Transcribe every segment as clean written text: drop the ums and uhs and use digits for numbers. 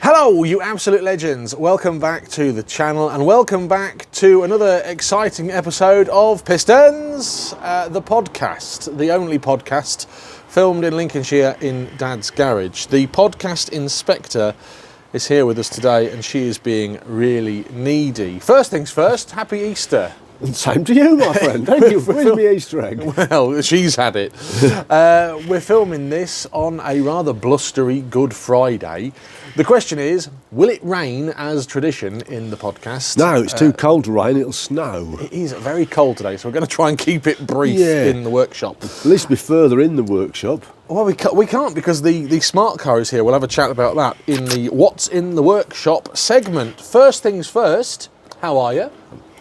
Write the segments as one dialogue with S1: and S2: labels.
S1: Hello, you absolute legends. Welcome back to the channel and welcome back to another exciting episode of Pistons, the podcast, the only podcast filmed in Lincolnshire in Dad's garage. The podcast inspector is here with us today and she is being really needy. First things first, happy Easter.
S2: And same to you, my friend. Thank you for bringing me Easter egg.
S1: Well, she's had it. We're filming this on a rather blustery Good Friday. The question is, will it rain as tradition in the podcast?
S2: No, it's too cold to rain, it'll snow.
S1: It is very cold today, so we're going to try and keep it brief in the workshop.
S2: At least be further in the workshop.
S1: Well, we can't because the smart car is here. We'll have a chat about that in the What's in the Workshop segment. First things first, how are you?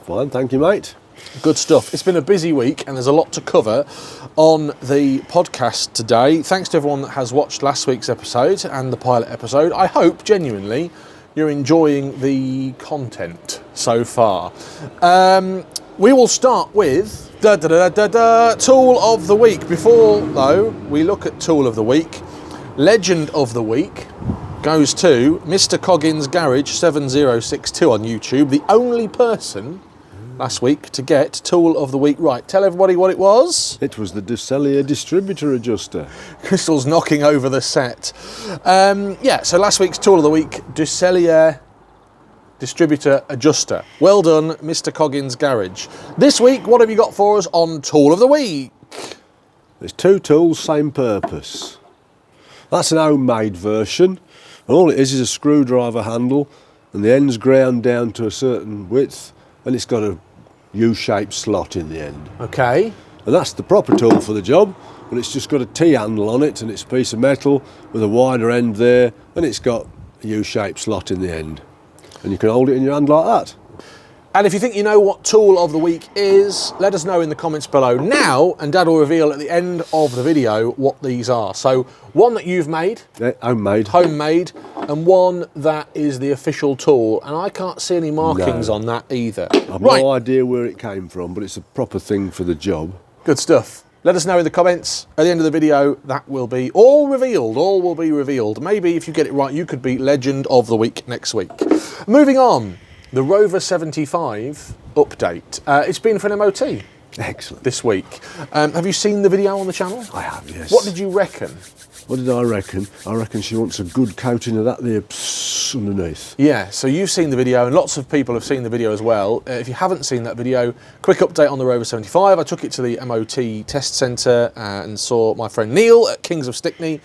S2: Fine, thank you, mate.
S1: Good stuff. It's been a busy week and there's a lot to cover on the podcast today. Thanks to everyone that has watched last week's episode and the pilot episode. I hope, genuinely, you're enjoying the content so far. We will start with Tool of the Week. Before, though, we look at Tool of the Week, Legend of the Week goes to Mr. Coggins Garage 7062 on YouTube, the only person last week to get Tool of the Week right. Tell everybody what it was.
S2: It was the Ducelia distributor adjuster.
S1: Crystal's knocking over the set. So last week's Tool of the Week, Ducelia distributor adjuster. Well done, Mr. Coggins Garage. This week, what have you got for us on Tool of the Week?
S2: There's two tools, same purpose. That's an homemade version. And all it is a screwdriver handle and the end's ground down to a certain width and it's got a U-shaped slot in the end.
S1: Okay.
S2: And that's the proper tool for the job, and it's just got a T-handle on it and it's a piece of metal with a wider end there and it's got a U-shaped slot in the end. And you can hold it in your hand like that.
S1: And if you think you know what Tool of the Week is, let us know in the comments below now, and Dad will reveal at the end of the video what these are. So, one that you've made.
S2: Yeah, homemade.
S1: Homemade, and one that is the official tool. And I can't see any markings on that either.
S2: I've no idea where it came from, but it's a proper thing for the job.
S1: Good stuff. Let us know in the comments. At the end of the video, that will be all revealed. All will be revealed. Maybe if you get it right, you could be Legend of the Week next week. Moving on. The Rover 75 update. It's been for an MOT.
S2: Excellent.
S1: This week. Have you seen the video on the channel?
S2: I have, yes.
S1: What did you reckon?
S2: What did I reckon? I reckon she wants a good coating of that there underneath.
S1: Yeah, so you've seen the video and lots of people have seen the video as well. If you haven't seen that video, quick update on the Rover 75. I took it to the MOT test centre and saw my friend Neil at Kings of Stickney,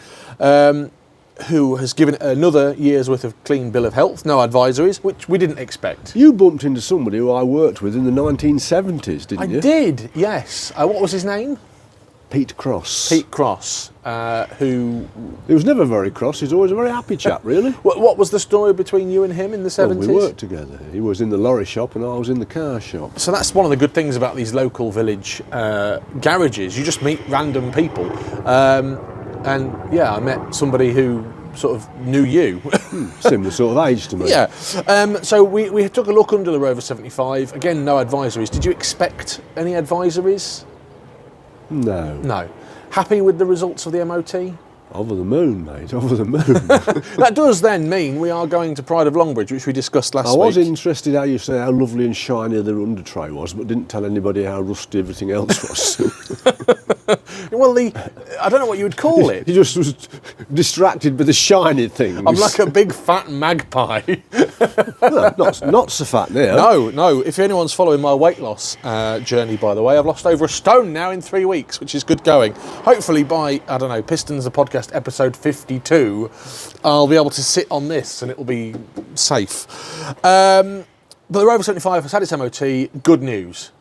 S1: who has given it another year's worth of clean bill of health, no advisories, which we didn't expect.
S2: You bumped into somebody who I worked with in the 1970s, didn't you?
S1: I did, yes. What was his name?
S2: Pete Cross.
S1: Pete Cross, who...
S2: He was never very cross, he's always a very happy chap, really.
S1: What was the story between you and him in the 70s?
S2: Well, we worked together. He was in the lorry shop and I was in the car shop.
S1: So that's one of the good things about these local village garages. You just meet random people. And yeah, I met somebody who sort of knew you.
S2: Similar sort of age to me.
S1: Yeah. So we took a look under the Rover 75. Again, no advisories. Did you expect any advisories?
S2: No.
S1: No. Happy with the results of the MOT?
S2: Over the moon, mate, over the moon.
S1: That does then mean we are going to Pride of Longbridge, which we discussed last week.
S2: I was interested how you said how lovely and shiny the under tray was, but didn't tell anybody how rusty everything else was.
S1: Well, I don't know what you would call it.
S2: He just was distracted by the shiny things.
S1: I'm like a big fat magpie.
S2: No, not so fat now.
S1: No. If anyone's following my weight loss journey, by the way, I've lost over a stone now in 3 weeks, which is good going. Hopefully by, I don't know, Pistons, the podcast episode 52, I'll be able to sit on this and it will be safe. But the Rover 75 has had its MOT. Good news.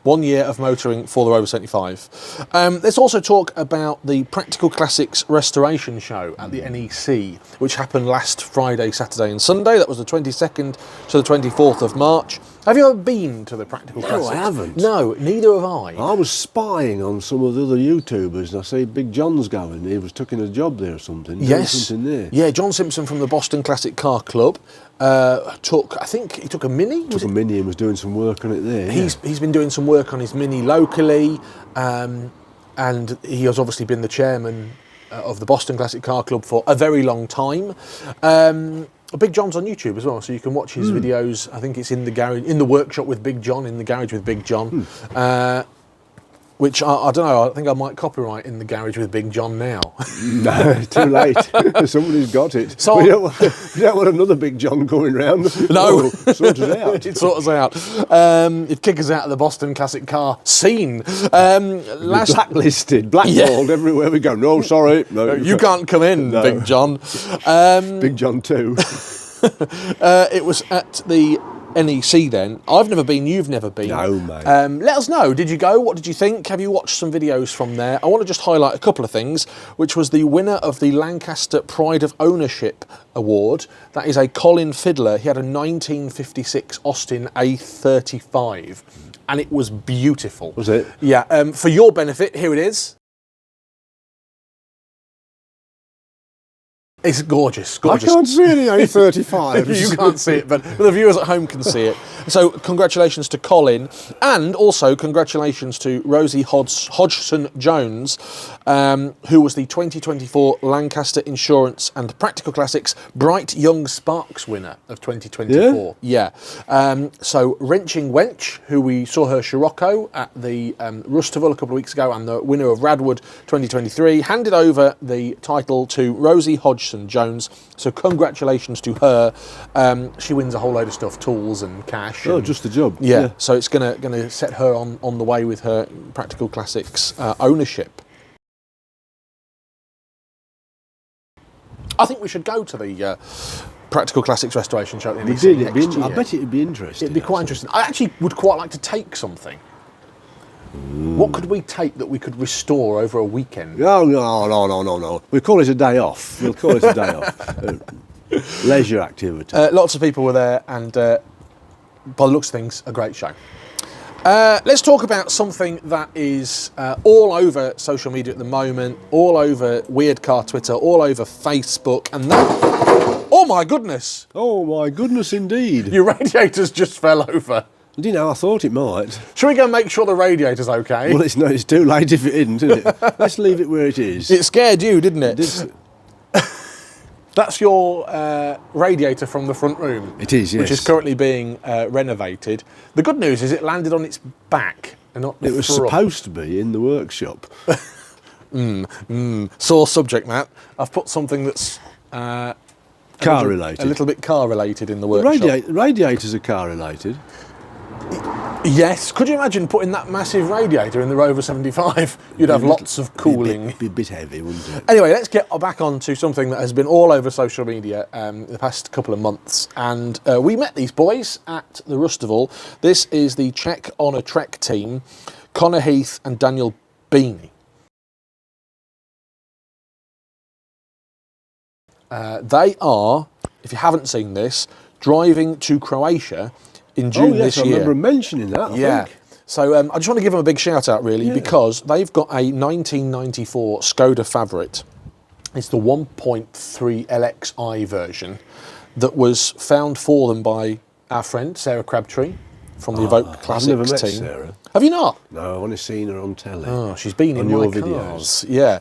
S1: 1 year of motoring for the Rover 75. Let's also talk about the Practical Classics Restoration Show at the NEC, which happened last Friday, Saturday and Sunday. That was the 22nd to the 24th of March. Have you ever been to the Practical Classics?
S2: No, I haven't.
S1: No, neither have I.
S2: I was spying on some of the other YouTubers and I see Big John's going. He was taking a job there or something.
S1: Yes.
S2: Something there.
S1: Yeah, John Simpson from the Boston Classic Car Club I think he took a Mini?
S2: Took a Mini and was doing some work on it there.
S1: He's been doing some work on his Mini locally, and he has obviously been the chairman of the Boston Classic Car Club for a very long time. Big John's on YouTube as well, so you can watch his videos. I think it's in the garage, in the workshop with Big John, in the garage with Big John. Which I don't know. I think I might copyright in the garage with Big John now.
S2: No, too late. Somebody's got it.
S1: So
S2: we don't want another Big John going round.
S1: No,
S2: sort us out.
S1: It sort us out. It'd kick us out of the Boston classic car scene.
S2: Blacklisted, blackballed everywhere we go. No, sorry, no,
S1: you can't come in, no. Big John.
S2: Big John too.
S1: It was at the NEC then. I've never been, you've never been.
S2: No, mate.
S1: Let us know, did you go? What did you think? Have you watched some videos from there? I want to just highlight a couple of things, which was the winner of the Lancaster Pride of Ownership Award. That is a Colin Fiddler. He had a 1956 Austin A35, and it was beautiful.
S2: Was it?
S1: Yeah. For your benefit, here it is. It's gorgeous, gorgeous.
S2: I can't see any A35.
S1: You can't see it, but the viewers at home can see it. So congratulations to Colin, and also congratulations to Rosie Hodgson-Jones, who was the 2024 Lancaster Insurance and Practical Classics Bright Young Sparks winner of 2024. Yeah. So Wrenching Wench, who we saw her Scirocco at the Rustival a couple of weeks ago, and the winner of Radwood 2023, handed over the title to Rosie Hodgson-Jones. So congratulations to her. She wins a whole load of stuff, tools and cash.
S2: Oh, just the job.
S1: Yeah. So it's gonna set her on the way with her Practical Classics ownership. I think we should go to the Practical Classics restoration show at the NEC next year.
S2: I bet it'd be interesting.
S1: It'd be quite interesting. I actually would quite like to take something. What could we take that we could restore over a weekend?
S2: No. We'll call it a day off. Leisure activity.
S1: Lots of people were there, and by the looks of things, a great show. Let's talk about something that is all over social media at the moment, all over Weird Car Twitter, all over Facebook, and that... Oh my goodness!
S2: Oh my goodness indeed.
S1: Your radiators just fell over.
S2: You know, I thought it might.
S1: Shall we go and make sure the radiator's okay?
S2: Well, it's too late if it isn't, isn't it? Let's leave it where it is.
S1: It scared you, didn't it? That's your radiator from the front room.
S2: It is, yes.
S1: Which is currently being renovated. The good news is it landed on its back and not the front.
S2: It was supposed to be in the workshop.
S1: Sore subject, Matt. I've put something that's...
S2: car related.
S1: A little bit car related in the workshop.
S2: Radiators are car related.
S1: Yes. Could you imagine putting that massive radiator in the Rover 75? You'd have lots of cooling.
S2: It'd be a bit heavy, wouldn't it?
S1: Anyway, let's get back on to something that has been all over social media the past couple of months. And we met these boys at the Rustival. This is the Czechonatrek team, Connor Heath and Daniel Beanie. They are, if you haven't seen this, driving to Croatia in June this year.
S2: I remember mentioning that, I think.
S1: So I just want to give them a big shout out, really, because they've got a 1994 Skoda Favorit. It's the 1.3 LXI version that was found for them by our friend Sarah Crabtree from the Evoke Classics
S2: I've never met
S1: team.
S2: Sarah.
S1: Have you not?
S2: No, I've only seen her on telly.
S1: Oh, she's been in
S2: your
S1: my
S2: videos.
S1: cars. Yeah.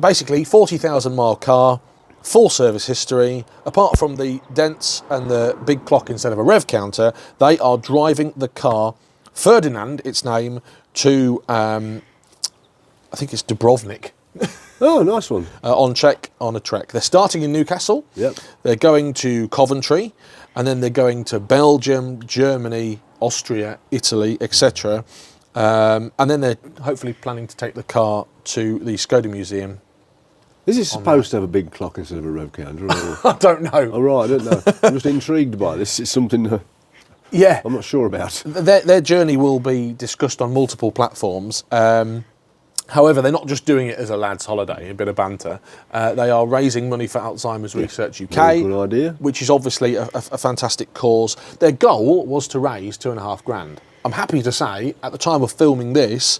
S1: Basically, 40,000 mile car. Full service history. Apart from the dents and the big clock instead of a rev counter, they are driving the car, Ferdinand, its name, to, I think it's Dubrovnik.
S2: Oh, nice one.
S1: On Czechonatrek. They're starting in Newcastle.
S2: Yep.
S1: They're going to Coventry, and then they're going to Belgium, Germany, Austria, Italy, etc. And then they're hopefully planning to take the car to the Skoda Museum.
S2: Is it supposed to have a big clock instead of a rev counter?
S1: I don't know.
S2: Oh, right, I don't know. I'm just intrigued by this. It's something I'm not sure about.
S1: Their journey will be discussed on multiple platforms. However, they're not just doing it as a lad's holiday, a bit of banter. They are raising money for Alzheimer's Research UK,
S2: good idea. Which
S1: is obviously a fantastic cause. Their goal was to raise £2,500. I'm happy to say, at the time of filming this,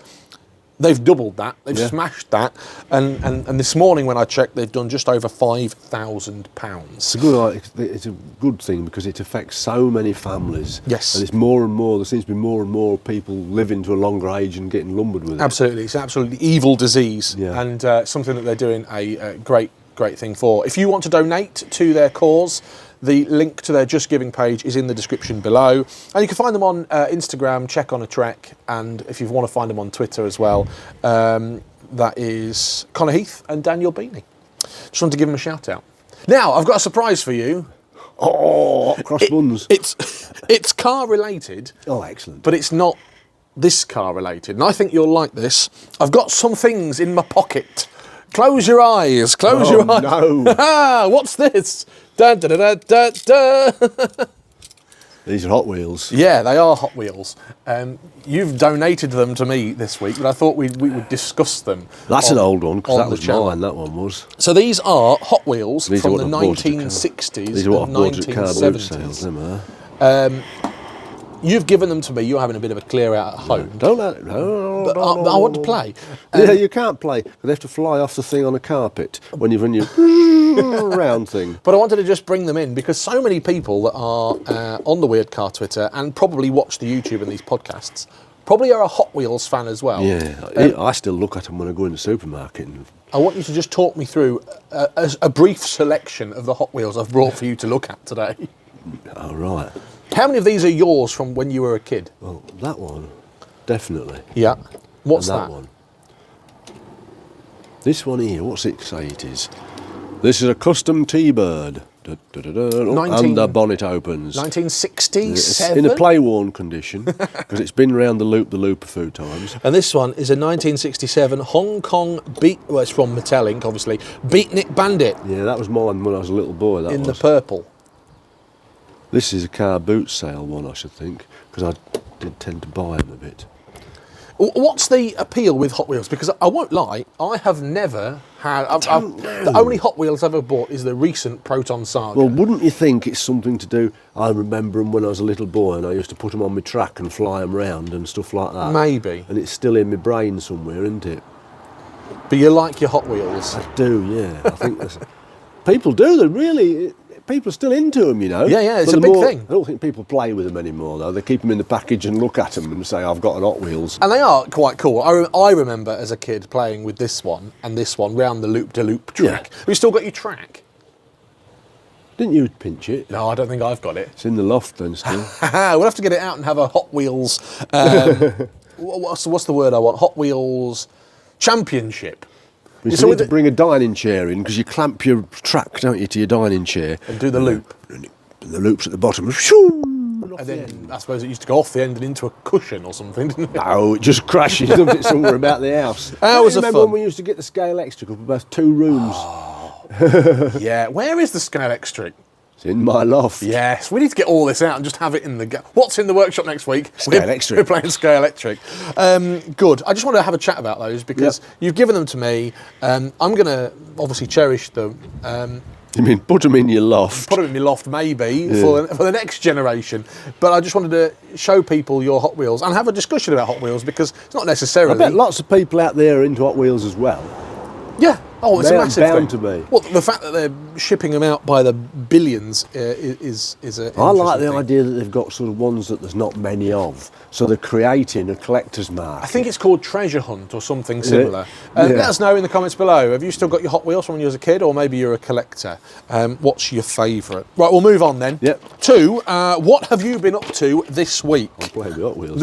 S1: they've doubled that. They've smashed that. And this morning when I checked, they've done just over £5,000.
S2: It's a good thing because it affects so many families.
S1: Yes.
S2: And it's more and more, there seems to be more and more people living to a longer age and getting lumbered with it.
S1: Absolutely. It's an absolutely evil disease.
S2: Yeah.
S1: And something that they're doing a great great thing for. If you want to donate to their cause, the link to their Just Giving page is in the description below. And you can find them on Instagram, Czechonatrek, and if you want to find them on Twitter as well, that is Connor Heath and Daniel Beanie. Just wanted to give them a shout out. Now, I've got a surprise for you.
S2: Oh, cross buns.
S1: It's car related.
S2: Oh, excellent.
S1: But it's not this car related. And I think you'll like this. I've got some things in my pocket. Close your eyes. Close your eyes.
S2: No.
S1: What's this? Da, da, da, da, da.
S2: These are Hot Wheels.
S1: Yeah, they are Hot Wheels. You've donated them to me this week, but I thought we would discuss them.
S2: That's an old one, because that was
S1: channel.
S2: mine, that one was.
S1: So these are Hot Wheels
S2: These
S1: from
S2: are
S1: the
S2: what I bought at
S1: 1960s
S2: These are what
S1: and
S2: I bought at car boot
S1: 1970s.
S2: sales, them are.
S1: You've given them to me. You're having a bit of a clear out at home.
S2: Don't let it. No,
S1: But I want to play.
S2: Yeah, you can't play. They have to fly off the thing on a carpet when you've run your round thing.
S1: But I wanted to just bring them in because so many people that are on the Weird Car Twitter and probably watch the YouTube and these podcasts probably are a Hot Wheels fan as well.
S2: Yeah, I still look at them when I go in the supermarket. And
S1: I want you to just talk me through a brief selection of the Hot Wheels I've brought for you to look at today.
S2: oh, right.
S1: How many of these are yours from when you were a kid?
S2: Well, that one, definitely.
S1: Yeah. What's
S2: And
S1: that?
S2: one. This one here, what's it say it is? This is a custom T-Bird. Da, da, da, da. And the bonnet opens.
S1: 1967?
S2: It's in a play-worn condition, because it's been round the loop a few times.
S1: And this one is a 1967 Hong Kong well, it's from Mattel Inc., obviously, Beatnik Bandit
S2: Yeah, that was mine when I was a little boy, that
S1: in
S2: was.
S1: the purple.
S2: This is a car boot sale one, I should think, because I did tend to buy them a bit.
S1: What's the appeal with Hot Wheels? Because I won't lie, I have never had... the only Hot Wheels I've ever bought is the recent Proton Saga.
S2: Well, wouldn't you think it's something to do... I remember them when I was a little boy and I used to put them on my track and fly them round and stuff like that.
S1: Maybe.
S2: And it's still in my brain somewhere, isn't it?
S1: But you like your Hot Wheels?
S2: I do, yeah. I think that's... People do, they really... People are still into them, you know.
S1: Yeah, it's
S2: But
S1: a big thing.
S2: I don't think people play with them anymore, though. They keep them in the package and look at them and say, I've got an Hot Wheels.
S1: And they are quite cool. I remember as a kid playing with this one and this one round the loop-de-loop track.
S2: Yeah.
S1: Have you still got your track?
S2: Didn't you pinch it?
S1: No, I don't think I've got it.
S2: It's in the loft then still.
S1: We'll have to get it out and have a Hot Wheels... what's the word I want? Hot Wheels Championship.
S2: You
S1: So
S2: need
S1: with
S2: to
S1: the-
S2: bring a dining chair in, because you clamp your track, don't you, to your dining chair.
S1: And do the loop.
S2: And the loop's at the bottom. Shoo, off
S1: And
S2: the
S1: then
S2: end.
S1: I suppose it used to go off the end and into a cushion or something, didn't it?
S2: No, it just crashes, doesn't it, somewhere about the house.
S1: Hours of
S2: Remember
S1: fun.
S2: when we used to get the scale extra, with about 2 rooms?
S1: Yeah. Where is the Scale Ec-Tric?
S2: It's in my loft.
S1: Yes, we need to get all this out and just have it in the... What's in the workshop next week?
S2: Scale Ec-Tric.
S1: We're playing Scale Ec-Tric. Good. I just want to have a chat about those because you've given them to me. I'm going to obviously cherish them.
S2: You mean put them in your loft?
S1: Put them in my loft maybe for the next generation. But I just wanted to show people your Hot Wheels and have a discussion about Hot Wheels because it's not necessarily...
S2: I bet lots of people out there are into Hot Wheels as well.
S1: Yeah. Oh, it's
S2: They're
S1: a massive
S2: bound
S1: thing.
S2: to be.
S1: Well, the fact that they're shipping them out by the billions is a.
S2: I like the
S1: interesting thing.
S2: idea that they've got sort of ones that there's not many of. So they're creating a collector's market.
S1: I think it's called Treasure Hunt or something similar. Let us know in the comments below. Have you still got your Hot Wheels from when you was a kid, or maybe you're a collector? What's your favourite? Right, we'll move on then.
S2: Yep.
S1: 2. What have you been up to this week?
S2: Playing with Hot Wheels.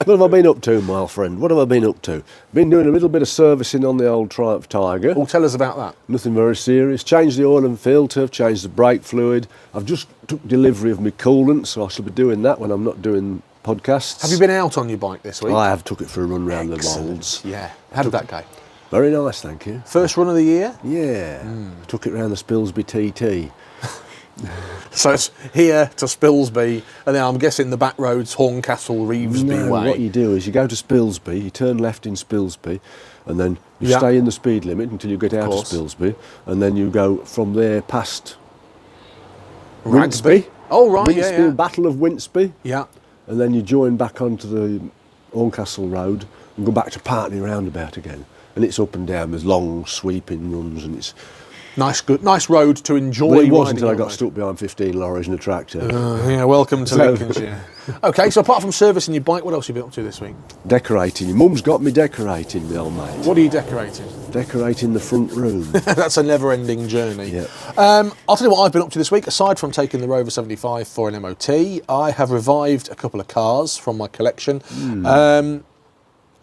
S2: What have I been up to, my friend? What have I been up to? Been doing a little bit of servicing on the old Triumph Tiger.
S1: Well, tell us about that.
S2: Nothing very serious. Changed the oil and filter, I've changed the brake fluid. I've just took delivery of my coolant, so I shall be doing that when I'm not doing podcasts.
S1: Have you been out on your bike this week?
S2: I have took it for a run round the
S1: Excellent.
S2: molds.
S1: Yeah. How did that go?
S2: Very nice, thank you.
S1: First run of the year?
S2: Yeah. Took it round the Spilsby TT.
S1: So it's here to Spilsby, and then I'm guessing the back roads, Horncastle, Revesby
S2: No,
S1: way.
S2: what you do is you go to Spilsby, you turn left in Spilsby, and then you
S1: Yeah.
S2: stay in the speed limit until you get out of
S1: course.
S2: Spilsby, and then you go from there past
S1: Ragsby. Oh, right,
S2: Winsby,
S1: yeah.
S2: Battle of Winsby,
S1: Yeah.
S2: and then you join back onto the Horncastle Road and go back to Partney Roundabout again. And it's up and down, there's long sweeping runs, and it's
S1: Nice road to enjoy.
S2: Well, it wasn't
S1: riding
S2: until I got
S1: on.
S2: stuck behind 15 lorries and a tractor.
S1: Yeah, welcome to Lincolnshire. Okay, so apart from servicing your bike, what else have you been up to this week?
S2: Decorating. Your mum's got me decorating, my old mate.
S1: What are you decorating?
S2: Decorating the front room.
S1: That's a never-ending journey.
S2: Yeah.
S1: I'll tell you what I've been up to this week. Aside from taking the Rover 75 for an MOT, I have revived a couple of cars from my collection.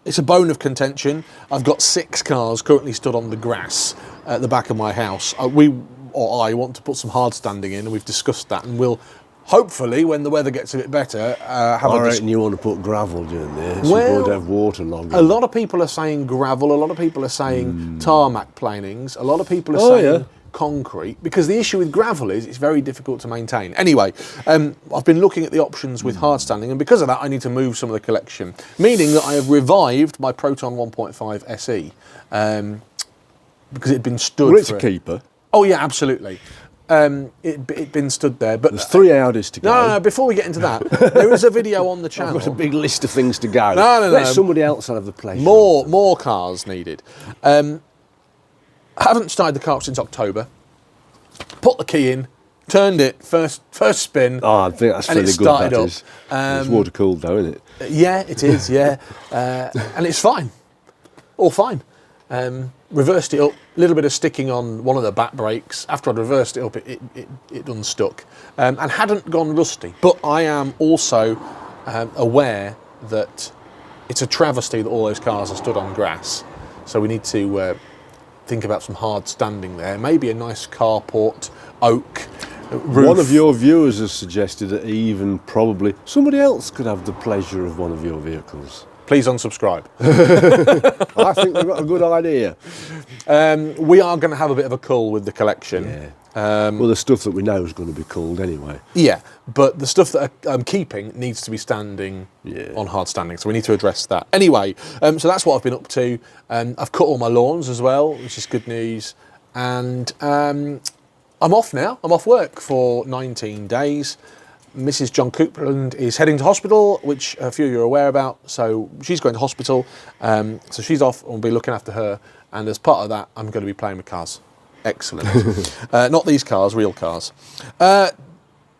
S1: It's a bone of contention. I've got 6 cars currently stood on the grass at the back of my house. I want to put some hard standing in, and we've discussed that, and we'll hopefully, when the weather gets a bit better, have
S2: I reckon you want to put gravel down there, so
S1: Well,
S2: you won't have water logging.
S1: A lot of people are saying gravel, a lot of people are saying tarmac planings, a lot of people are saying concrete, because the issue with gravel is it's very difficult to maintain. Anyway, I've been looking at the options with hard standing, and because of that I need to move some of the collection, meaning that I have revived my Proton 1.5 SE, because it had been stood
S2: Well, it's
S1: for
S2: a keeper.
S1: Oh yeah, absolutely. It'd been stood there, but
S2: There's 3 Audis to go.
S1: no, before we get into that, there is a video on the channel.
S2: I've got a big list of things to go.
S1: No.
S2: Let somebody else have the pleasure.
S1: More cars needed. I haven't started the car up since October. Put the key in, turned it, first spin.
S2: Oh, I think that's
S1: and
S2: fairly
S1: it
S2: good,
S1: started
S2: that
S1: up.
S2: is. It's water cooled though, isn't it?
S1: Yeah, it is, yeah. And it's fine. All fine. Reversed it up, a little bit of sticking on one of the back brakes. After I'd reversed it up, it unstuck. And hadn't gone rusty. But I am also aware that it's a travesty that all those cars are stood on grass. So we need to think about some hard standing there. Maybe a nice carport, oak roof.
S2: One of your viewers has suggested that even probably somebody else could have the pleasure of one of your vehicles.
S1: Please unsubscribe.
S2: I think they've got a good idea.
S1: We are going to have a bit of a cull with the collection.
S2: Yeah. Well, the stuff that we know is going to be cooled anyway.
S1: Yeah, but the stuff that I'm keeping needs to be standing on hard standing, so we need to address that. Anyway, so that's what I've been up to. I've cut all my lawns as well, which is good news. And I'm off now. I'm off work for 19 days. Mrs. John Coupland is heading to hospital, which a few of you are aware about. So she's going to hospital. So she's off, and we'll be looking after her. And as part of that, I'm going to be playing with cars. Excellent. Not these cars, real cars.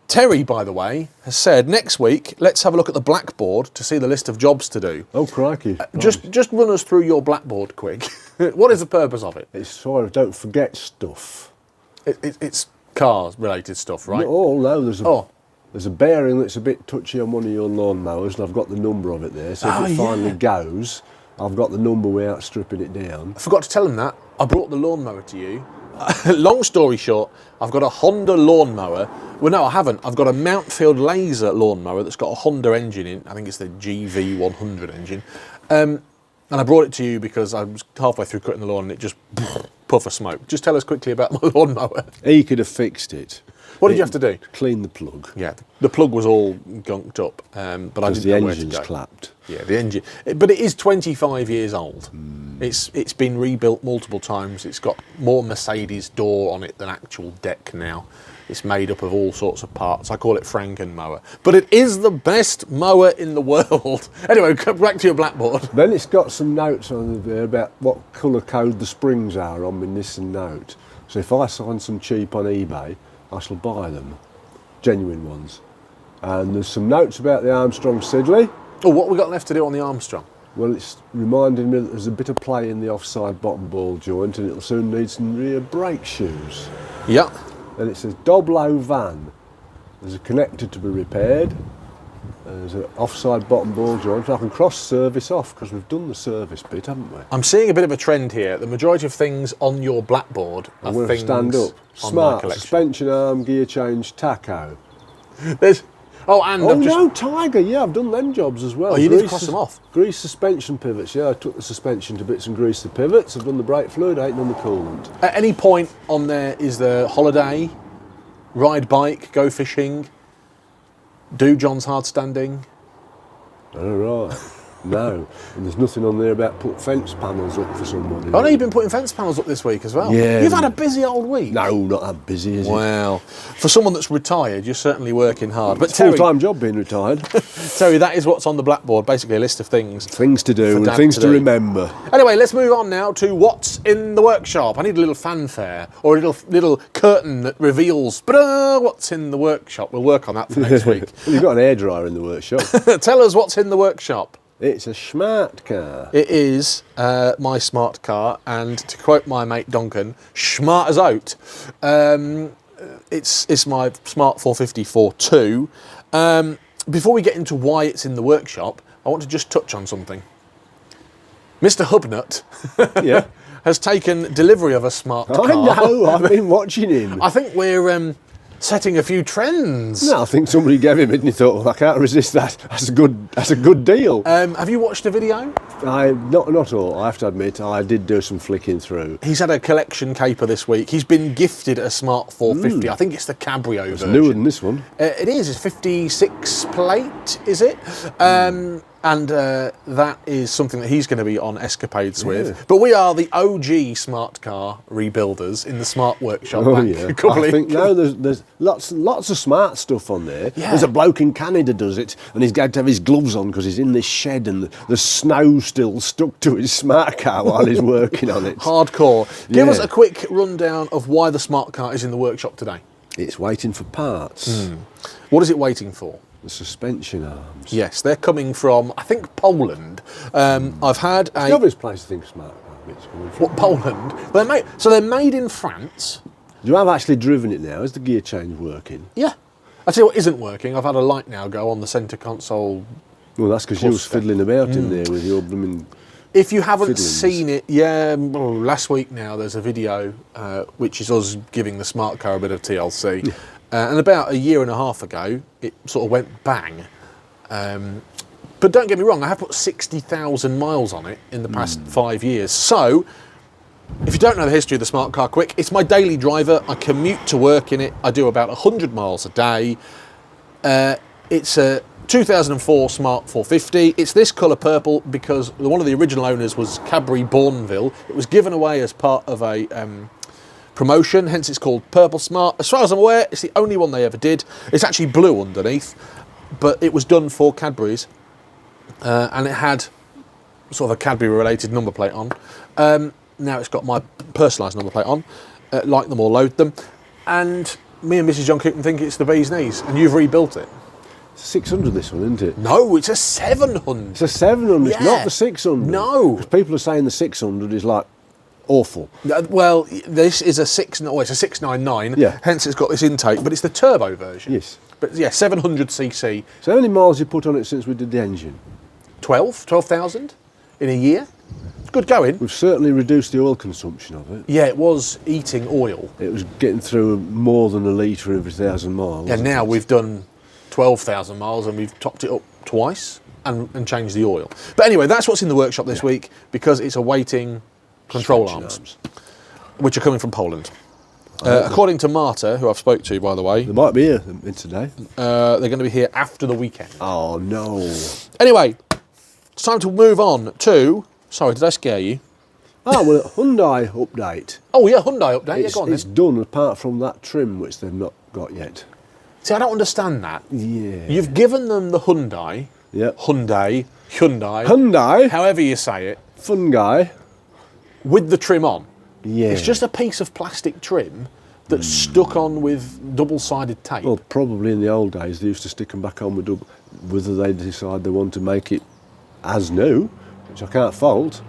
S1: Terry, by the way, has said next week, let's have a look at the blackboard to see the list of jobs to do.
S2: Oh, crikey.
S1: Just run us through your blackboard quick. What is the purpose of it?
S2: It's sort of don't forget stuff.
S1: It's cars-related stuff, right?
S2: No, there's a bearing that's a bit touchy on one of your lawnmowers, and I've got the number of it there. So if it finally goes, I've got the number without stripping it down.
S1: I forgot to tell him that. I brought the lawnmower to you. Long story short, I've got a Honda lawnmower. Well, no, I haven't. I've got a Mountfield laser lawnmower that's got a Honda engine in. I think it's the GV100 engine. And I brought it to you because I was halfway through cutting the lawn and it just puff of smoke. Just tell us quickly about my lawnmower.
S2: He could have fixed it.
S1: What did you have to do?
S2: Clean the plug.
S1: Yeah, the plug was all gunked up, but I didn't know where to go.
S2: The engine's clapped.
S1: Yeah, the engine. But it is 25 years old. It's been rebuilt multiple times. It's got more Mercedes door on it than actual deck now. It's made up of all sorts of parts. I call it Frankenmower. But it is the best mower in the world. Anyway, back to your blackboard.
S2: Then it's got some notes on there about what colour code the springs are on my Nissan Note. So if I find some cheap on eBay, I shall buy them. Genuine ones. And there's some notes about the Armstrong Siddeley.
S1: Oh, what have we got left to do on the Armstrong?
S2: Well, it's reminding me that there's a bit of play in the offside bottom ball joint, and it'll soon need some rear brake shoes.
S1: Yeah.
S2: And it says Doblo van. There's a connector to be repaired. There's an offside bottom ball joint. I can cross service off because we've done the service bit, haven't we?
S1: I'm seeing a bit of a trend here. The majority of things on your blackboard are things
S2: stand up.
S1: on
S2: Smart
S1: my collection.
S2: suspension arm, gear change, tacho.
S1: There's
S2: Tiger. Yeah, I've done them jobs as well.
S1: Oh, you need to cross them off.
S2: Grease suspension pivots. Yeah, I took the suspension to bits and greased the pivots. I've done the brake fluid. I ain't done the coolant.
S1: At any point on there is the holiday, ride bike, go fishing, do John's hard standing.
S2: All right. No, and there's nothing on there about put fence panels up for somebody.
S1: Oh no, you've been putting fence panels up this week as well.
S2: Yeah.
S1: You've had a busy old week.
S2: No, not that busy, is it?
S1: Wow. For someone that's retired, you're certainly working hard. But
S2: It's a full-time job being retired.
S1: Terry, that is what's on the blackboard, basically a list of things.
S2: Things to do and
S1: Dad
S2: things
S1: to
S2: to
S1: do.
S2: remember.
S1: Anyway, let's move on now to what's in the workshop. I need a little fanfare or a little curtain that reveals what's in the workshop. We'll work on that for next week.
S2: Well, you've got an hairdryer in the workshop.
S1: Tell us what's in the workshop.
S2: It's a smart car.
S1: It is my smart car, and to quote my mate Duncan, smart as oat. It's my smart 450 ForTwo. Before we get into why it's in the workshop, I want to just touch on something. Mr. Hubnut
S2: Yeah.
S1: has taken delivery of a smart car.
S2: I know, I've been watching him.
S1: I think we're setting a few trends.
S2: No, I think somebody gave him it and he thought, well, I can't resist that. That's a good deal.
S1: Have you watched the video?
S2: Not all, I have to admit, I did do some flicking through.
S1: He's had a collection caper this week. He's been gifted a smart 450. I think it's the Cabrio version.
S2: Newer than this one.
S1: It is. It's 56 plate, is it? And that is something that he's going to be on escapades with. But we are the OG smart car rebuilders in the smart workshop.
S2: Oh
S1: back
S2: yeah,
S1: a couple
S2: I
S1: of-
S2: think no, there's lots of smart stuff on there.
S1: Yeah.
S2: There's a bloke in Canada does it, and he's got to have his gloves on because he's in this shed and the snow still stuck to his smart car while he's working on it.
S1: Hardcore. Give
S2: Yeah.
S1: us a quick rundown of why the smart car is in the workshop today.
S2: It's waiting for parts.
S1: What is it waiting for?
S2: The suspension arms.
S1: Yes, they're coming from, I think, Poland. I've had
S2: It's the obvious place to think smart car bits coming from.
S1: What, Poland? They're made in France.
S2: You have actually driven it now. Is the gear change working?
S1: Yeah. I tell you what isn't working. I've had a light now go on the centre console.
S2: Well, that's because you was
S1: Cluster.
S2: fiddling about in there with your blooming.
S1: If you haven't
S2: Fiddlings.
S1: seen it, last week now there's a video which is us giving the smart car a bit of TLC. And about a year and a half ago, it sort of went bang. But don't get me wrong, I have put 60,000 miles on it in the past 5 years. So, if you don't know the history of the smart car quick, it's my daily driver. I commute to work in it. I do about 100 miles a day. It's a 2004 Smart 450. It's this colour purple because one of the original owners was Cadbury Bourneville. It was given away as part of a promotion, hence it's called Purple Smart. As far as I'm aware, it's the only one they ever did. It's actually blue underneath, but it was done for Cadbury's, and it had sort of a Cadbury-related number plate on. Now it's got my personalised number plate on. Like them or load them, and me and Mrs. John Coupland think it's the bee's knees, and you've rebuilt it.
S2: 600 this one, isn't it?
S1: No, it's a 700.
S2: It's a 700, it's
S1: Yeah.
S2: not the 600.
S1: No.
S2: Because people are saying the 600 is like awful.
S1: Well, this is a 699.
S2: Yeah.
S1: Hence, it's got this intake, but it's the turbo version.
S2: Yes.
S1: But yeah, 700cc,
S2: So how many miles you put on it since we did the engine?
S1: 12,000 in a year. It's good going.
S2: We've certainly reduced the oil consumption of it.
S1: Yeah, it was eating oil.
S2: It was getting through more than a litre every 1,000 miles.
S1: And now we've done 12,000 miles and we've topped it up twice and changed the oil. But anyway, that's what's in the workshop this week because it's awaiting control arms, which are coming from Poland. According to Marta, who I've spoke to, by the way,
S2: They might be here in today.
S1: they're going to be here after the weekend.
S2: Oh no.
S1: Anyway, it's time to move on to... Sorry, did I scare you?
S2: Oh, well, a Hyundai update.
S1: Oh yeah, Hyundai update. Yeah,
S2: It's,
S1: go on
S2: it's
S1: then.
S2: done apart from that trim which they've not got yet.
S1: See, I don't understand that.
S2: Yeah.
S1: You've given them the Hyundai,
S2: Yep.
S1: Hyundai, however you say it,
S2: Fun guy.
S1: with the trim on.
S2: Yeah.
S1: It's just a piece of plastic trim that's stuck on with double-sided tape.
S2: Well, probably in the old days they used to stick them back on with double. Whether they decide they want to make it as new, which I can't fault.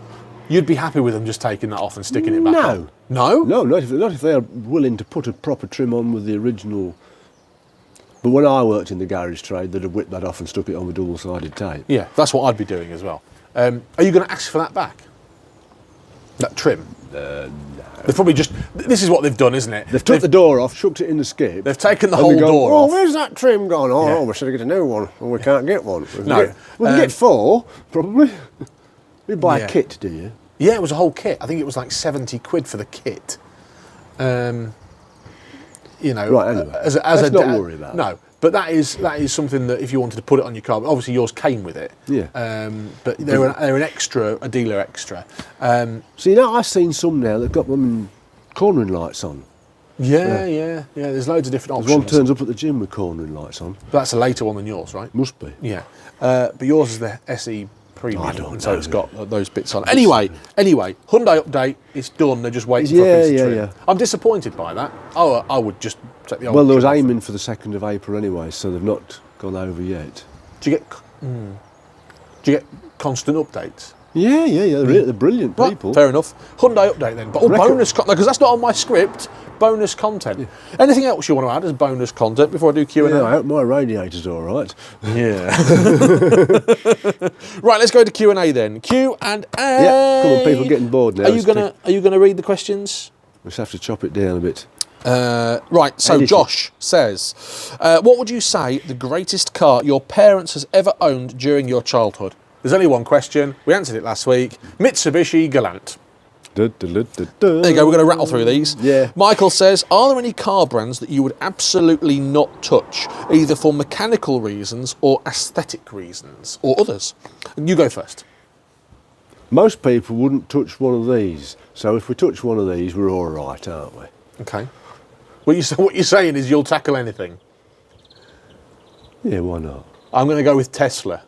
S1: You'd be happy with them just taking that off and sticking it back
S2: No.
S1: on? No?
S2: No, not if they are willing to put a proper trim on with the original. But when I worked in the garage trade, they'd have whipped that off and stuck it on with double-sided tape.
S1: Yeah, that's what I'd be doing as well. Are you going to ask for that back? That trim?
S2: No.
S1: They've probably just... This is what they've done, isn't it?
S2: They've took the door off, chucked it in the skip.
S1: They've taken the
S2: and
S1: whole
S2: they've gone,
S1: door
S2: oh,
S1: off.
S2: where's that trim gone? Oh,
S1: Yeah.
S2: we should get a new one. Well, we can't get one. We
S1: No.
S2: can get 4, probably. You buy
S1: Yeah.
S2: a kit, do you?
S1: Yeah, it was a whole kit. I think it was like 70 quid for the kit. You know,
S2: Right, anyway.
S1: as
S2: Let's
S1: a
S2: not
S1: dad,
S2: worry about
S1: no, But that is something that if you wanted to put it on your car, obviously yours came with it.
S2: Yeah.
S1: But they're an extra, a dealer extra.
S2: So, you know, I've seen some now that got them cornering lights on.
S1: Yeah. There's loads of different
S2: There's
S1: options.
S2: one turns up at the gym with cornering lights on.
S1: But that's a later one than yours, right?
S2: Must be.
S1: Yeah. But yours is the SE Premium,
S2: I don't
S1: and so
S2: know.
S1: it's got those bits on. Anyway, Hyundai update, it's done. They're just waiting for a piece of trim.
S2: Yeah.
S1: I'm disappointed by that. Oh, I would just take the old.
S2: Well, they was
S1: trim off.
S2: aiming for the 2nd of April anyway, so they've not gone over yet.
S1: Do you get constant updates?
S2: Yeah, they're brilliant
S1: Right,
S2: people.
S1: fair enough. Hyundai update then, but bonus content, because that's not on my script. Bonus content. Yeah. Anything else you want to add as bonus content before I do Q&A?
S2: Yeah, I hope my radiator's all right.
S1: Yeah. Right, let's go to Q&A then. Q&A.
S2: Yeah, come on, people are getting bored now.
S1: Are you gonna read the questions?
S2: We just have to chop it down a bit.
S1: Right, so Josh says, what would you say the greatest car your parents has ever owned during your childhood? There's only one question. We answered it last week. Mitsubishi Galant. There you go, we're going to rattle through these.
S2: Yeah.
S1: Michael says, are there any car brands that you would absolutely not touch, either for mechanical reasons or aesthetic reasons, or others? You go first.
S2: Most people wouldn't touch one of these, so if we touch one of these, we're all right, aren't we?
S1: Okay. What you're saying is you'll tackle anything?
S2: Yeah, why not?
S1: I'm going to go with Tesla.